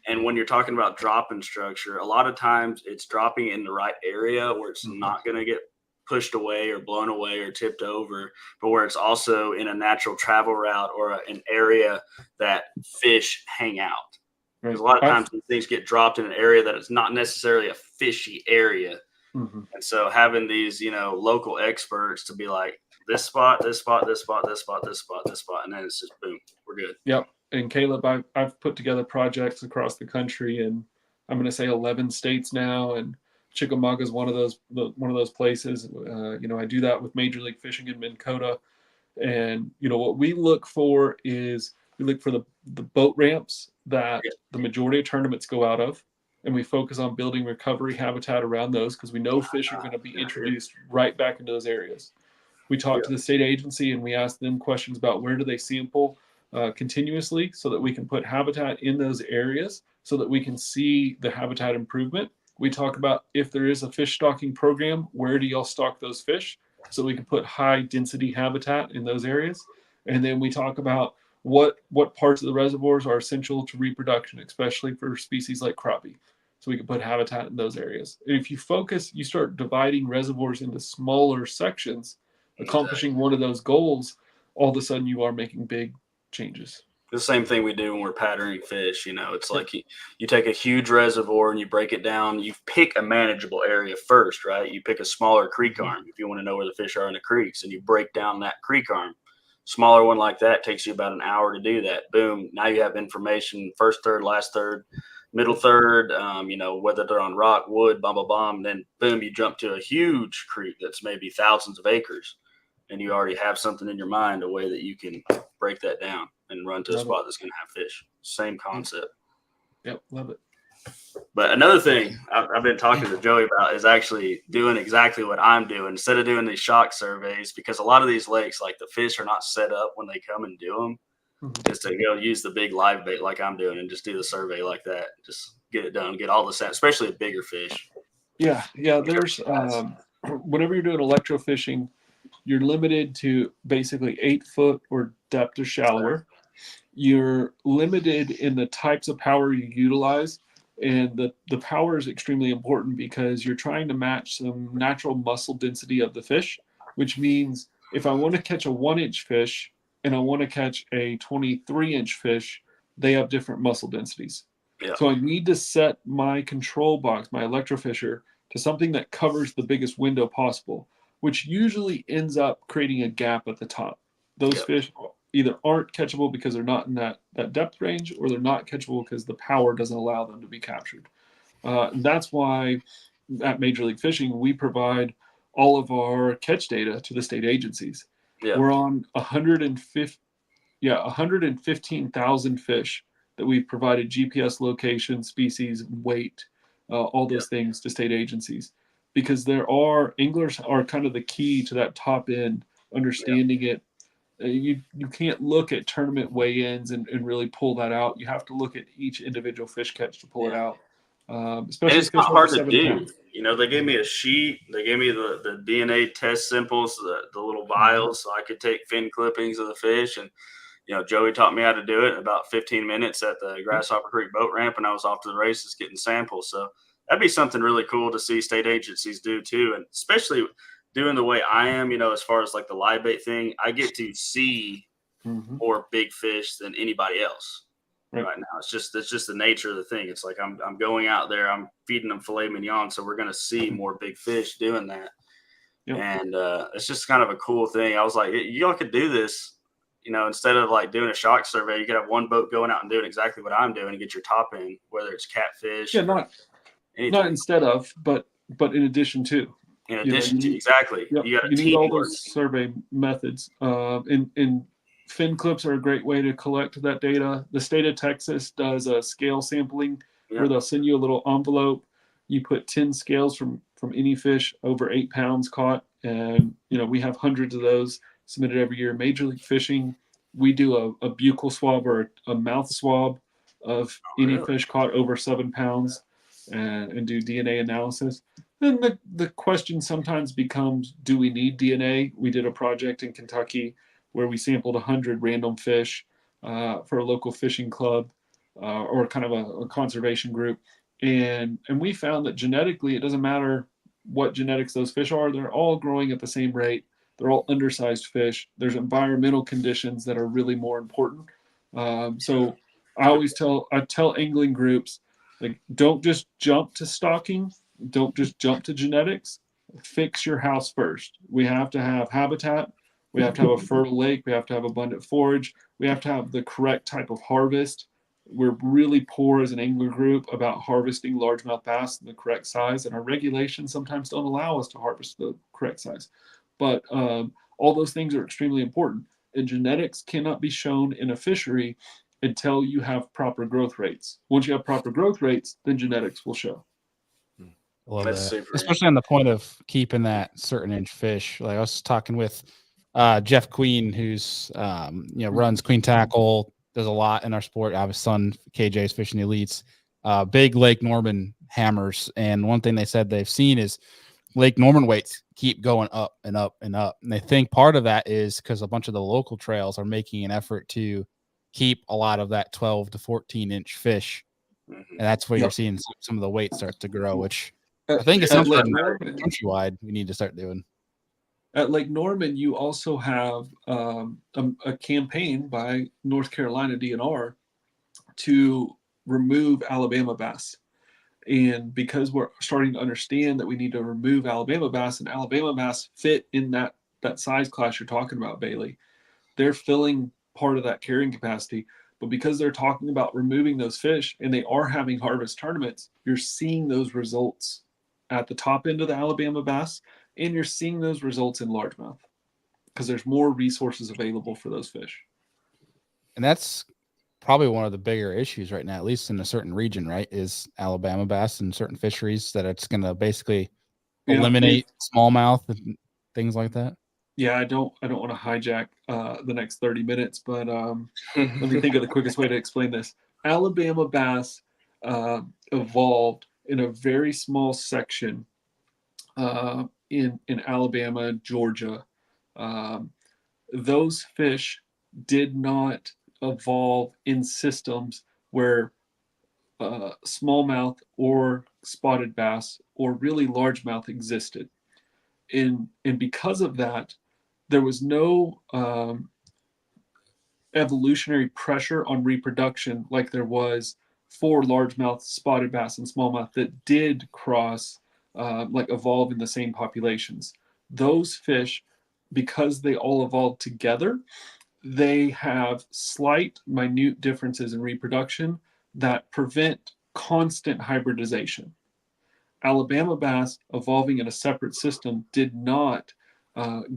And when you're talking about dropping structure, a lot of times it's dropping in the right area where it's not going to get pushed away or blown away or tipped over, but where it's also in a natural travel route or an area that fish hang out. Because a lot of times these things get dropped in an area that is not necessarily a fishy area. And so having these, local experts to be like, this spot, this spot, this spot, this spot, this spot, this spot, and then it's just boom, we're good. Yep. And Caleb, I've put together projects across the country, and I'm going to say 11 states now, and Chickamauga is one of those places. I do that with Major League Fishing in Minn Kota, and what we look for is the boat ramps that the majority of tournaments go out of, and we focus on building recovery habitat around those because we know fish are going to be introduced right back into those areas. We talk to the state agency and we ask them questions about where do they sample continuously so that we can put habitat in those areas so that we can see the habitat improvement. We talk about if there is a fish stocking program, where do y'all stock those fish so we can put high density habitat in those areas. And then we talk about what parts of the reservoirs are essential to reproduction, especially for species like crappie. So we can put habitat in those areas. And if you start dividing reservoirs into smaller sections, accomplishing one of those goals, all of a sudden you are making big changes. The same thing we do when we're patterning fish. It's like you take a huge reservoir and you break it down. You pick a manageable area first, right? You pick a smaller creek arm if you want to know where the fish are in the creeks, and you break down that creek arm. Smaller one like that takes you about an hour to do that. Boom. Now you have information, first third, last third, middle third, whether they're on rock, wood, blah, blah, blah. And then boom, you jump to a huge creek that's maybe thousands of acres. And you already have something in your mind, a way that you can break that down and run to a spot that's going to have fish. Same concept. Yep, love it. But another thing I've been talking to Joey about is actually doing exactly what I'm doing instead of doing these shock surveys, because a lot of these lakes, like, the fish are not set up when they come and do them. Just to go use the big live bait like I'm doing and just do the survey like that. Just get it done, get all the sand, especially bigger fish. Yeah. There's whenever you're doing electrofishing, you're limited to basically 8 foot or depth or shallower. You're limited in the types of power you utilize. And the power is extremely important because you're trying to match some natural muscle density of the fish, which means if I want to catch a 1-inch fish and I want to catch a 23-inch fish, they have different muscle densities. Yeah. So I need to set my control box, my electrofisher, to something that covers the biggest window possible, which usually ends up creating a gap at the top. Those fish either aren't catchable because they're not in that depth range, or they're not catchable because the power doesn't allow them to be captured. That's why at Major League Fishing, we provide all of our catch data to the state agencies. Yeah. We're on 115,000 fish that we've provided GPS location, species, weight, all those things to state agencies. Because anglers are kind of the key to that top end, understanding it. You can't look at tournament weigh-ins and really pull that out. You have to look at each individual fish catch to pull it out. Especially and it's not hard to do. Pounds. They gave me a sheet. They gave me the DNA test samples, the little vials, so I could take fin clippings of the fish. And Joey taught me how to do it in about 15 minutes at the Grasshopper Creek boat ramp, and I was off to the races getting samples. So that'd be something really cool to see state agencies do too, and especially doing the way I am, as far as like the live bait thing, I get to see more big fish than anybody else right now. It's just the nature of the thing. It's like I'm going out there, I'm feeding them filet mignon, so we're going to see more big fish doing that. Yep. And it's just kind of a cool thing. I was like, y'all could do this, instead of like doing a shock survey, you could have one boat going out and doing exactly what I'm doing and get your top in, whether it's catfish. Yeah, not instead of, but in addition to. Exactly. Yep, you need all those survey methods. And fin clips are a great way to collect that data. The state of Texas does a scale sampling where they'll send you a little envelope. You put 10 scales from any fish over 8 pounds caught. And, we have hundreds of those submitted every year. Major League Fishing, we do a buccal swab or a mouth swab of any fish caught over 7 pounds and do DNA analysis. Then the question sometimes becomes, do we need DNA? We did a project in Kentucky where we sampled 100 random fish for a local fishing club or kind of a conservation group. And we found that genetically, it doesn't matter what genetics those fish are. They're all growing at the same rate. They're all undersized fish. There's environmental conditions that are really more important. So I tell angling groups, like, don't just jump to stocking. Don't just jump to genetics. Fix your house first. We have to have habitat. We have to have a fertile lake. We have to have abundant forage. We have to have the correct type of harvest. We're really poor as an angler group about harvesting largemouth bass in the correct size, and our regulations sometimes don't allow us to harvest the correct size. But all those things are extremely important. And genetics cannot be shown in a fishery until you have proper growth rates. Once you have proper growth rates, then genetics will show. Love that. Especially on the point of keeping that certain inch fish. Like I was talking with Jeff Queen, who's runs Queen Tackle, does a lot in our sport. I have his son KJ's fishing elites, big Lake Norman hammers. And one thing they said they've seen is Lake Norman weights keep going up and up and up. And they think part of that is because a bunch of the local trails are making an effort to keep a lot of that 12 to 14 inch fish. And that's where you're seeing some of the weight start to grow, which I think is something countrywide we need to start doing. At Lake Norman, you also have a campaign by North Carolina DNR to remove Alabama bass. And because we're starting to understand that we need to remove Alabama bass, and Alabama bass fit in that size class you're talking about, Bailey, they're filling part of that carrying capacity. But because they're talking about removing those fish and they are having harvest tournaments, you're seeing those results at the top end of the Alabama bass, and you're seeing those results in largemouth because there's more resources available for those fish. And that's probably one of the bigger issues right now, at least in a certain region, right, is Alabama bass and certain fisheries that it's going to basically eliminate smallmouth and things like that. Yeah, I don't want to hijack the next 30 minutes, but let me think of the quickest way to explain this. Alabama bass evolved in a very small section in Alabama, Georgia. Those fish did not evolve in systems where smallmouth or spotted bass or really largemouth existed. And because of that, there was no evolutionary pressure on reproduction like there was for largemouth, spotted bass, and smallmouth that did cross, evolve in the same populations. Those fish, because they all evolved together, they have slight, minute differences in reproduction that prevent constant hybridization. Alabama bass evolving in a separate system did not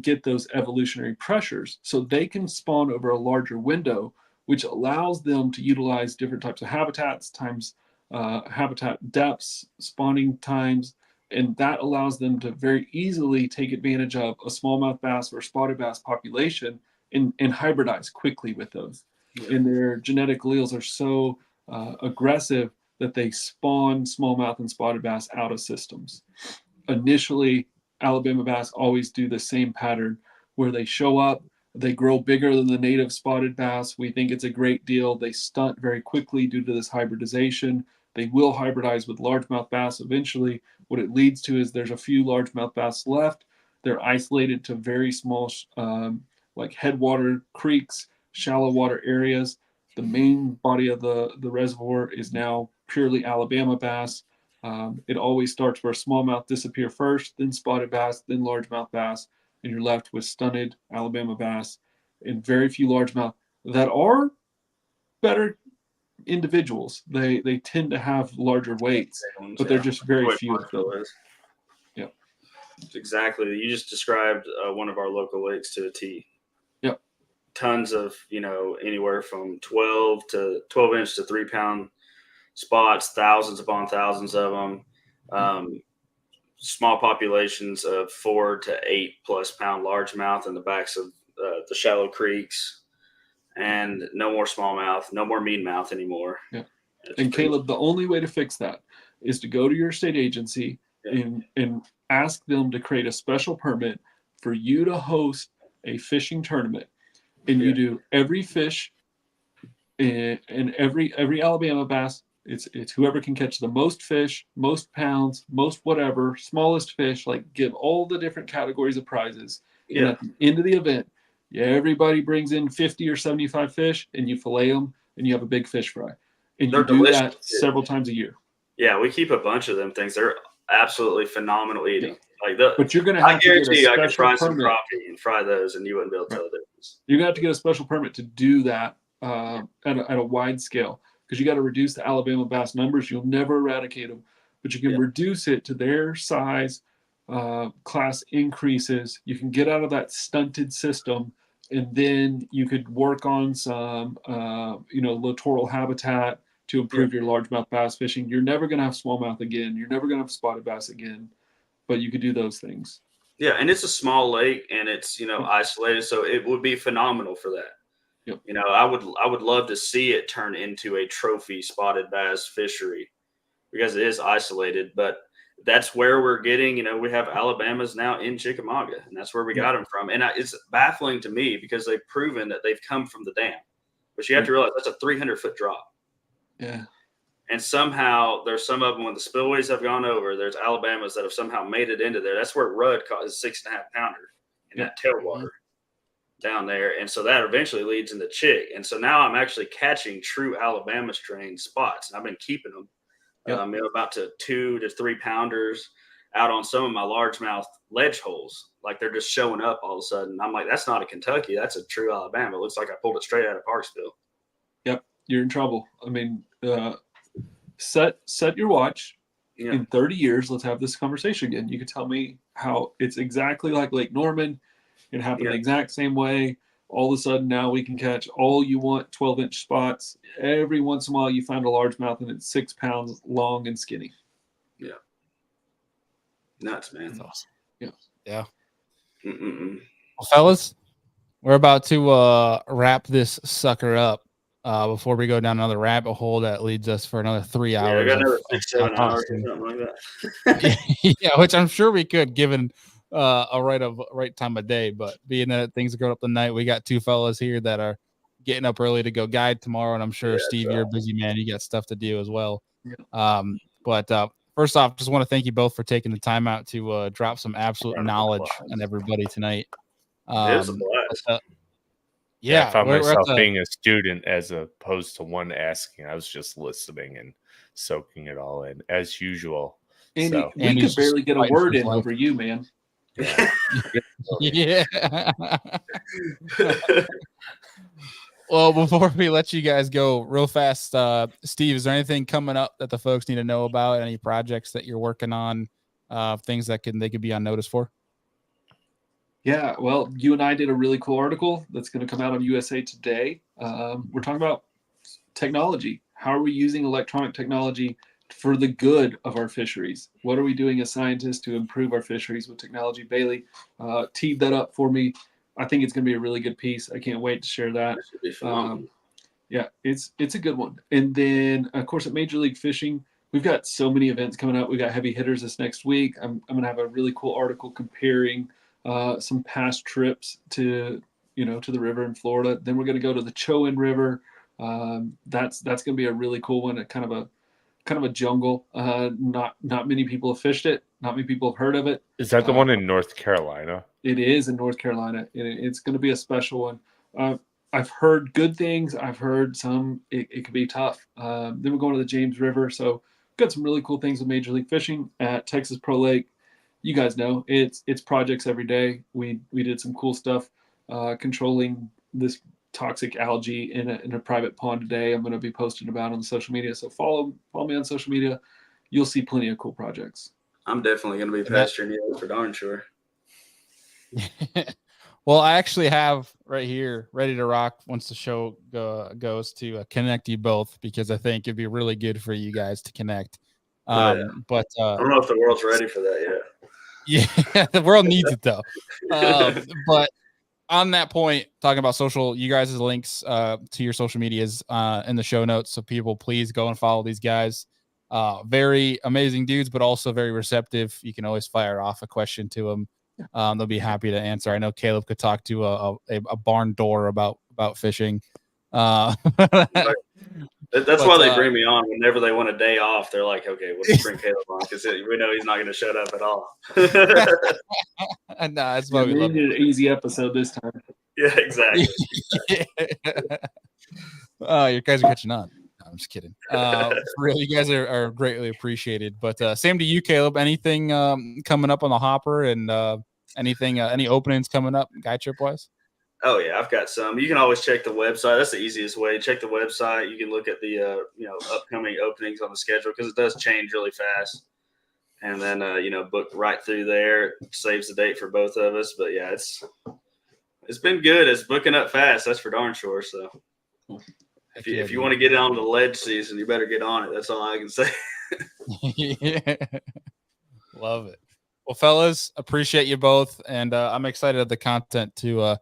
get those evolutionary pressures, so they can spawn over a larger window, which allows them to utilize different types of habitats, habitat depths, spawning times, and that allows them to very easily take advantage of a smallmouth bass or spotted bass population and hybridize quickly with those. Yeah. And their genetic alleles are so aggressive that they spawn smallmouth and spotted bass out of systems. Initially, Alabama bass always do the same pattern where they show up, they grow bigger than the native spotted bass. We think it's a great deal. They stunt very quickly due to this hybridization. They will hybridize with largemouth bass eventually. What it leads to is there's a few largemouth bass left. They're isolated to very small, like headwater creeks, shallow water areas. The main body of the reservoir is now purely Alabama bass. It always starts where smallmouth disappear first, then spotted bass, then largemouth bass, and you're left with stunted Alabama bass and very few largemouth that are better individuals. They tend to have larger weights, but they're just very few of them. Yeah, exactly. You just described one of our local lakes to a T. Yep. Tons of, anywhere from 12 inch to 3 pound spots, thousands upon thousands of them. Small populations of 4 to 8+ pound largemouth in the backs of the shallow creeks, and no more smallmouth, no more meanmouth anymore. Yeah. And Caleb, the only way to fix that is to go to your state agency and ask them to create a special permit for you to host a fishing tournament. And you do every fish and every Alabama bass. It's whoever can catch the most fish, most pounds, most whatever, smallest fish, like give all the different categories of prizes. And at the end of the event, everybody brings in 50 or 75 fish and you fillet them and you have a big fish fry. And you do that several times a year. Yeah, we keep a bunch of them things. They're absolutely phenomenal eating. But you're going to have to get a special I could fry some permit. crappie and fry those, and you wouldn't be able to tell the difference. You're going to have to get a special permit to do that at a wide scale, because you got to reduce the Alabama bass numbers. You'll never eradicate them, but you can reduce it to their size, class increases. You can get out of that stunted system, and then you could work on some, littoral habitat to improve your largemouth bass fishing. You're never going to have smallmouth again. You're never going to have spotted bass again, but you could do those things. Yeah, and it's a small lake, and it's isolated, so it would be phenomenal for that. Yep. I would love to see it turn into a trophy spotted bass fishery, because it is isolated. But that's where we're getting. We have Alabama's now in Chickamauga, and that's where we got them from. And it's baffling to me because they've proven that they've come from the dam, but you have to realize that's a 300-foot drop. Yeah. And somehow there's some of them when the spillways have gone over, there's Alabamas that have somehow made it into there. That's where Rudd caught his 6.5 pounder in that tailwater down there. And so that eventually leads into Chick. And so now I'm actually catching true Alabama strain spots. And I've been keeping them about to 2 to 3 pounders out on some of my largemouth ledge holes. Like they're just showing up all of a sudden. I'm like, that's not a Kentucky. That's a true Alabama. It looks like I pulled it straight out of Parksville. Yep. You're in trouble. I mean, set your watch. In 30 years, let's have this conversation again. You can tell me how it's exactly like Lake Norman. It happened the exact same way. All of a sudden now we can catch all you want 12-inch spots. Every once in a while you find a largemouth and it's 6 pounds long and skinny. Yeah. Nuts, man. That's awesome. Yeah. Mm-mm-mm. Well, fellas, we're about to wrap this sucker up. Before we go down another rabbit hole that leads us for another 3 hours. Yeah, I got another 6-7 hours or something like that. Yeah, which I'm sure we could, given a right time of day. But being that things are going up tonight, we got 2 fellas here that are getting up early to go guide tomorrow, and I'm sure Steve, you're a busy man. You got stuff to do as well. Yeah. But first off, just want to thank you both for taking the time out to drop some absolute knowledge on everybody tonight. It was a blast. Yeah, I found myself being a student as opposed to one asking. I was just listening and soaking it all in as usual. Andy, we could barely get a word in over you, man. Yeah. Well, before we let you guys go real fast, Steve, is there anything coming up that the folks need to know about? Any projects that you're working on? Things that they could be on notice for? Yeah, well, you and I did a really cool article that's going to come out on USA Today. We're talking about technology. How are we using electronic technology for the good of our fisheries? What are we doing as scientists to improve our fisheries with technology? Bailey teed that up for me. I think it's going to be a really good piece. I can't wait to share that. Yeah, it's a good one. And then, of course, at Major League Fishing, we've got so many events coming up. We got heavy hitters this next week. I'm going to have a really cool article comparing some past trips to the river in Florida. Then we're going to go to the Chowan River. That's going to be a really cool one. Kind of a jungle. Not many people have fished it. Not many people have heard of it. Is that the one in North Carolina? It is in North Carolina. It's going to be a special one. I've heard good things. I've heard some it could be tough. Then we're going to the James River. So we've got some really cool things with Major League Fishing at Texas Pro Lake. You guys know it's projects every day. We did some cool stuff controlling this toxic algae in a private pond today. I'm going to be posting about on social media. So follow me on social media. You'll see plenty of cool projects. I'm definitely going to be pasturing you for darn sure. Well, I actually have right here ready to rock once the show goes to connect you both, because I think it'd be really good for you guys to connect. But I don't know if the world's ready for that yet. yeah, the world needs it though. But on that point, talking about social, you guys' links to your social medias in the show notes. So people, please go and follow these guys. Very amazing dudes, but also very receptive. You can always fire off a question to them. They'll be happy to answer. I know Caleb could talk to a barn door about fishing. That's why they bring me on whenever they want a day off. They're like, okay, we'll just bring Caleb on because we know he's not going to shut up at all. And that's why we love an easy episode this time. Yeah, exactly. You guys are catching on. No, I'm just kidding. Really, you guys are greatly appreciated. But same to you, Caleb. Anything coming up on the hopper, and anything, any openings coming up, guy trip wise? Oh yeah, I've got some. You can always check the website. That's the easiest way. Check the website. You can look at the upcoming openings on the schedule because it does change really fast. And then book right through there. It saves the date for both of us. But yeah, it's been good. It's booking up fast. That's for darn sure. So if you want to get on the ledge season, you better get on it. That's all I can say. Yeah. Love it. Well, fellas, appreciate you both, and I'm excited of the content to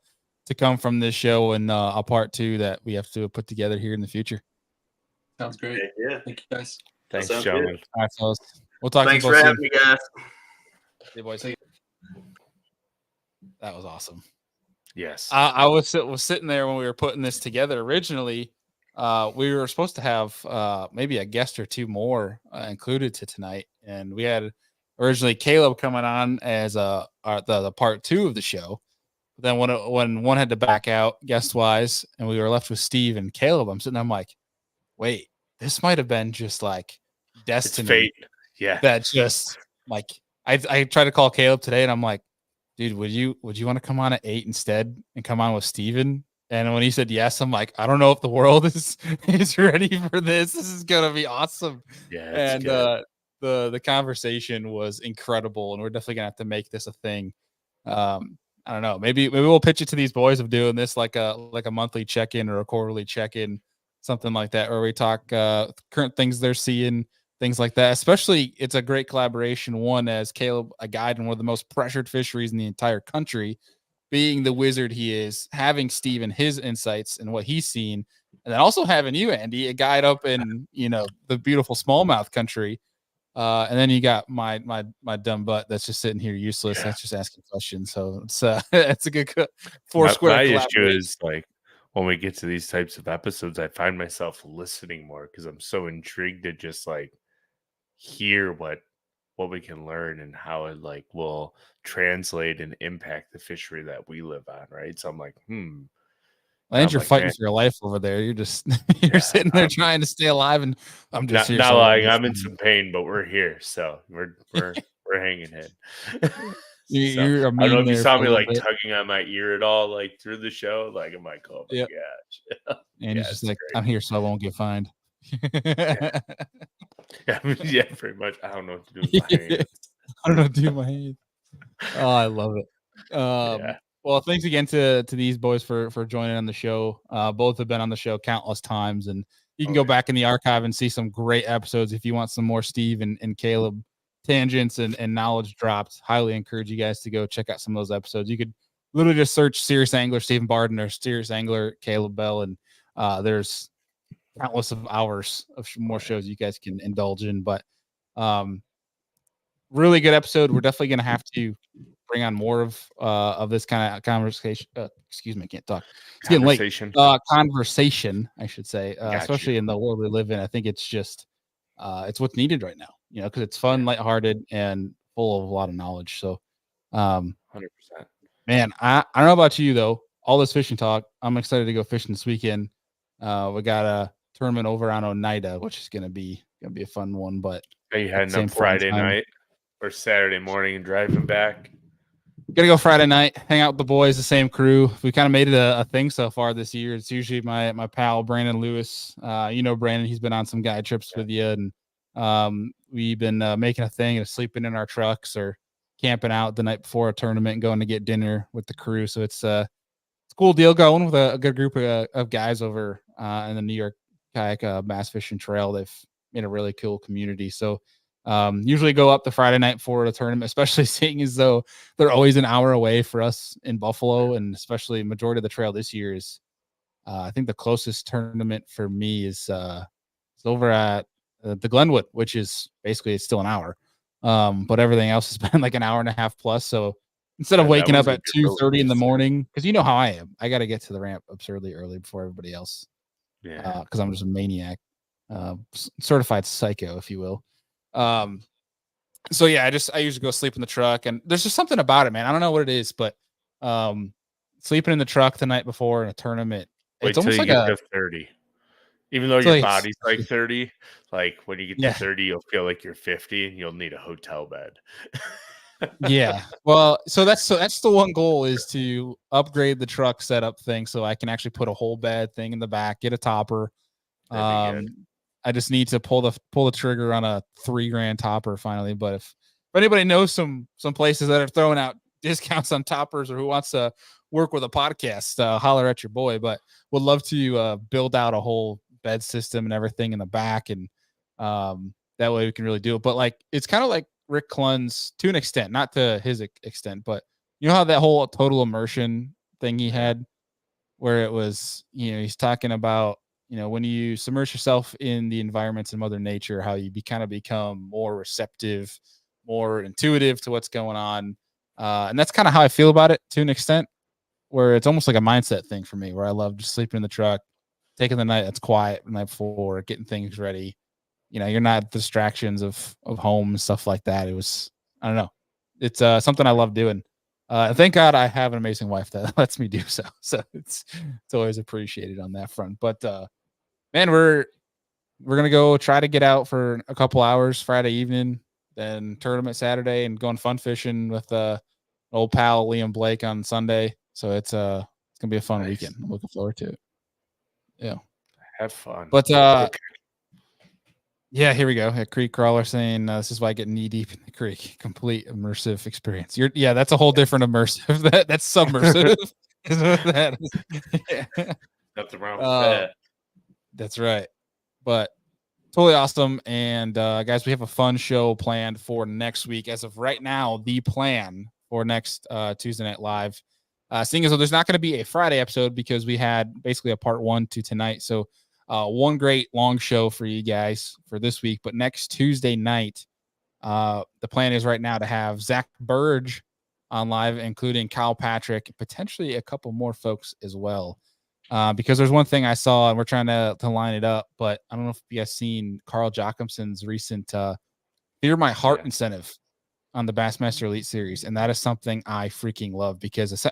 come from this show, and a part 2 that we have to put together here in the future. Sounds great. Yeah. Thank you, guys. Thanks, gentlemen. All right, fellas. We'll talk Thanks to you for both having me, guys. soon. Boys. That was awesome. Yes. I was sitting there when we were putting this together originally. We were supposed to have maybe a guest or two more included to tonight, and we had originally Caleb coming on as the part 2 of the show. Then when one had to back out guest wise, and we were left with Steve and Caleb, I'm sitting there, I'm like, wait, this might have been just like destiny. It's fate. Yeah. That just like I tried to call Caleb today, and I'm like, dude, would you want to come on at 8 instead and come on with Steven? And when he said yes, I'm like, I don't know if the world is ready for this. This is gonna be awesome. Yeah. And the conversation was incredible, and we're definitely gonna have to make this a thing. I don't know. Maybe we'll pitch it to these boys of doing this like a monthly check-in or a quarterly check-in, something like that, where we talk current things they're seeing, things like that. Especially, it's a great collaboration. One, as Caleb, a guide in one of the most pressured fisheries in the entire country, being the wizard he is, having Steve and his insights and what he's seen, and then also having you, Andy, a guide up in the beautiful smallmouth country. And then you got my dumb butt that's just sitting here useless. Yeah. That's just asking questions. So it's a good square. My issue is like when we get to these types of episodes, I find myself listening more because I'm so intrigued to just like hear what we can learn and how it like will translate and impact the fishery that we live on, right? So I'm like, And you're fighting for your life over there. You're just sitting there trying to stay alive, and I'm just not lying. I'm in some pain, but we're here, so we're hanging in. You're I don't know if you saw me like tugging on my ear at all, like through the show. Like I'm like, oh my gosh. And he's just like, great. I'm here, so I won't get fined. Yeah, pretty much. I don't know what to do with my hands. I don't know what to do with my hands. Oh, I love it. Well, thanks again to these boys for joining on the show. Both have been on the show countless times, and you can go back in the archive and see some great episodes if you want some more Steve and Caleb tangents and knowledge drops. Highly encourage you guys to go check out some of those episodes. You could literally just search Serious Angler Steven Bardin or Serious Angler Caleb Bell, and there's countless of hours of more shows you guys can indulge in. But really good episode. We're definitely going to have to bring on more of this kind of conversation. Excuse me, I can't talk. It's getting late. Conversation, I should say, especially in the world we live in. I think it's just it's what's needed right now, because it's fun, lighthearted, and full of a lot of knowledge. So 100%. Man, I don't know about you though. All this fishing talk, I'm excited to go fishing this weekend. We got a tournament over on Oneida, which is gonna be a fun one. But are you heading up Friday night or Saturday morning and driving back? Gonna go Friday night, hang out with the boys, the same crew. We kind of made it a thing so far this year. It's usually my pal Brandon Lewis. Brandon, he's been on some guide trips with you, and we've been making a thing of sleeping in our trucks or camping out the night before a tournament and going to get dinner with the crew. So it's a cool deal going with a good group of guys over in the New York Kayak Bass Fishing Trail. They've made a really cool community. So usually go up the Friday night before the tournament, especially seeing as though they're always an hour away for us in Buffalo, and especially majority of the trail this year is I think the closest tournament for me is over at the Glenwood, which is basically it's still an hour. But everything else has been like an hour and a half plus. So instead of waking up at 2:30 in the morning, because you know how I am, I got to get to the ramp absurdly early before everybody else. Yeah, Because I'm just a maniac, certified psycho, if you will. So yeah, I usually go sleep in the truck, and there's just something about it, man. I don't know what it is, but sleeping in the truck the night before in a tournament, wait it's almost till like you get to 30. Even though your body's like 30, like when you get to 30, you'll feel like you're 50 and you'll need a hotel bed. Yeah. Well, so that's the one goal is to upgrade the truck setup thing so I can actually put a whole bed thing in the back, get a topper. That'd be good. I just need to pull the trigger on a $3,000 topper finally. But if anybody knows some places that are throwing out discounts on toppers or who wants to work with a podcast, holler at your boy. But would love to build out a whole bed system and everything in the back, and that way we can really do it. But like it's kind of like Rick Clunn's to an extent, not to his extent, but you know how that whole total immersion thing he had, where it was, he's talking about, when you submerge yourself in the environments and Mother Nature, how you kind of become more receptive, more intuitive to what's going on. And that's kind of how I feel about it to an extent, where it's almost like a mindset thing for me, where I love just sleeping in the truck, taking the night that's quiet the night before, getting things ready. You're not distractions of home and stuff like that. It was, I don't know. It's something I love doing. Thank God I have an amazing wife that lets me do so. So it's always appreciated on that front. But man, we're gonna go try to get out for a couple hours Friday evening, then tournament Saturday, and going fun fishing with old pal Liam Blake on Sunday. So it's gonna be a fun weekend. I'm looking forward to it. Yeah, have fun. But yeah, here we go. A creek crawler saying this is why I get knee deep in the creek. Complete immersive experience. That's a whole different immersive. That's submersive. Is what that is. Yeah. Nothing wrong with that. That's right. But totally awesome. And guys, we have a fun show planned for next week. As of right now, the plan for next Tuesday Night Live, seeing as though there's not going to be a Friday episode because we had basically a part 1 to tonight. So one great long show for you guys for this week. But next Tuesday night, the plan is right now to have Zach Burge on live, including Kyle Patrick, potentially a couple more folks as well. Because there's one thing I saw, and we're trying to line it up, but I don't know if you guys seen Carl Jacobson's recent Fear My Heart incentive on the Bassmaster Elite Series, and that is something I freaking love because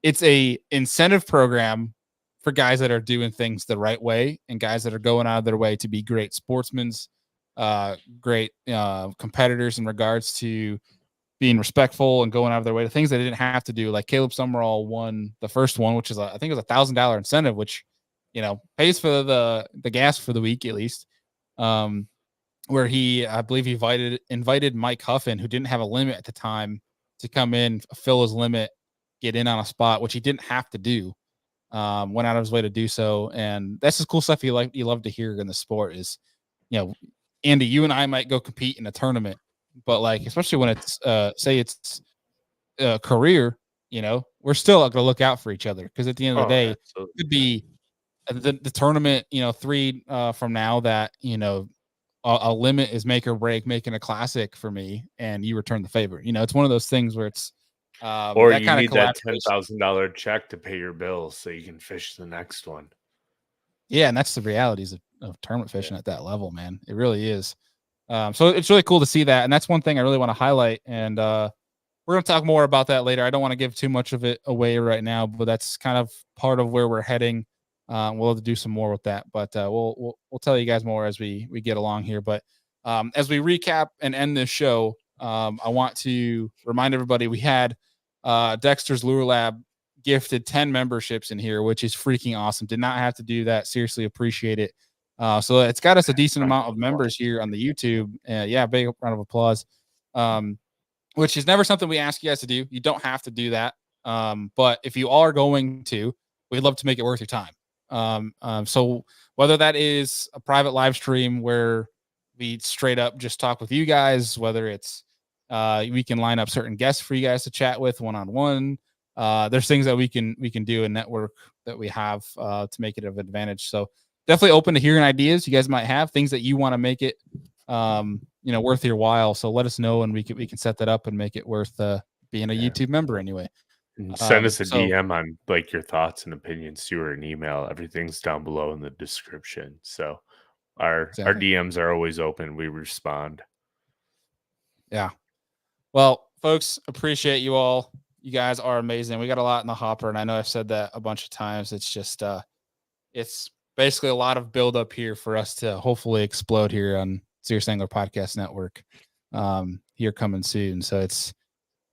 it's a incentive program for guys that are doing things the right way and guys that are going out of their way to be great sportsmen, great competitors in regards to being respectful and going out of their way to things they didn't have to do. Like Caleb Summerall won the first one, which is I think it was $1,000 incentive, which pays for the gas for the week at least. Where I believe he invited Mike Huffin, who didn't have a limit at the time, to come in, fill his limit, get in on a spot, which he didn't have to do. Went out of his way to do so, and that's just cool stuff you love to hear in the sport. Is Andy, you and I might go compete in a tournament, but like especially when it's say it's a career, we're still going to look out for each other because at the end of the day, absolutely. it could be the tournament 3 from now that a limit is make or break making a classic for me, and you return the favor. It's one of those things where it's or you need that $10,000 check to pay your bills so you can fish the next one. Yeah, and that's the realities of tournament fishing at that level, man. It really is. So it's really cool to see that, and that's one thing I really want to highlight. And we're going to talk more about that later. I don't want to give too much of it away right now, but that's kind of part of where we're heading. We'll have to do some more with that, but we'll tell you guys more as we get along here. But as we recap and end this show, I want to remind everybody we had Dexter's Lure Lab gifted 10 memberships in here, which is freaking awesome. Did not have to do that. Seriously appreciate it. So it's got us a decent amount of members here on the YouTube. Yeah, big round of applause. which is never something we ask you guys to do. You don't have to do that. But if you are going to, we'd love to make it worth your time. So whether that is a private live stream where we straight up just talk with you guys, whether it's we can line up certain guests for you guys to chat with one-on-one. There's things that we can do in network that we have to make it of advantage. So definitely open to hearing ideas you guys might have, things that you want to make it worth your while. So let us know and we can set that up and make it worth being a YouTube member anyway. And send us a DM on like your thoughts and opinions too, or an email. Everything's down below in the description. So our DMs are always open. We respond. Yeah. Well, folks, appreciate you all. You guys are amazing. We got a lot in the hopper, and I know I've said that a bunch of times. It's just it's basically a lot of build up here for us to hopefully explode here on Serious Angler Podcast Network here coming soon. So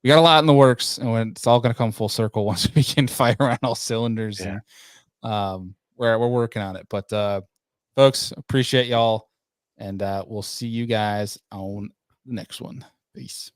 we got a lot in the works, and it's all going to come full circle once we can fire on all cylinders. Yeah. And we're working on it. But folks, appreciate y'all, and we'll see you guys on the next one. Peace.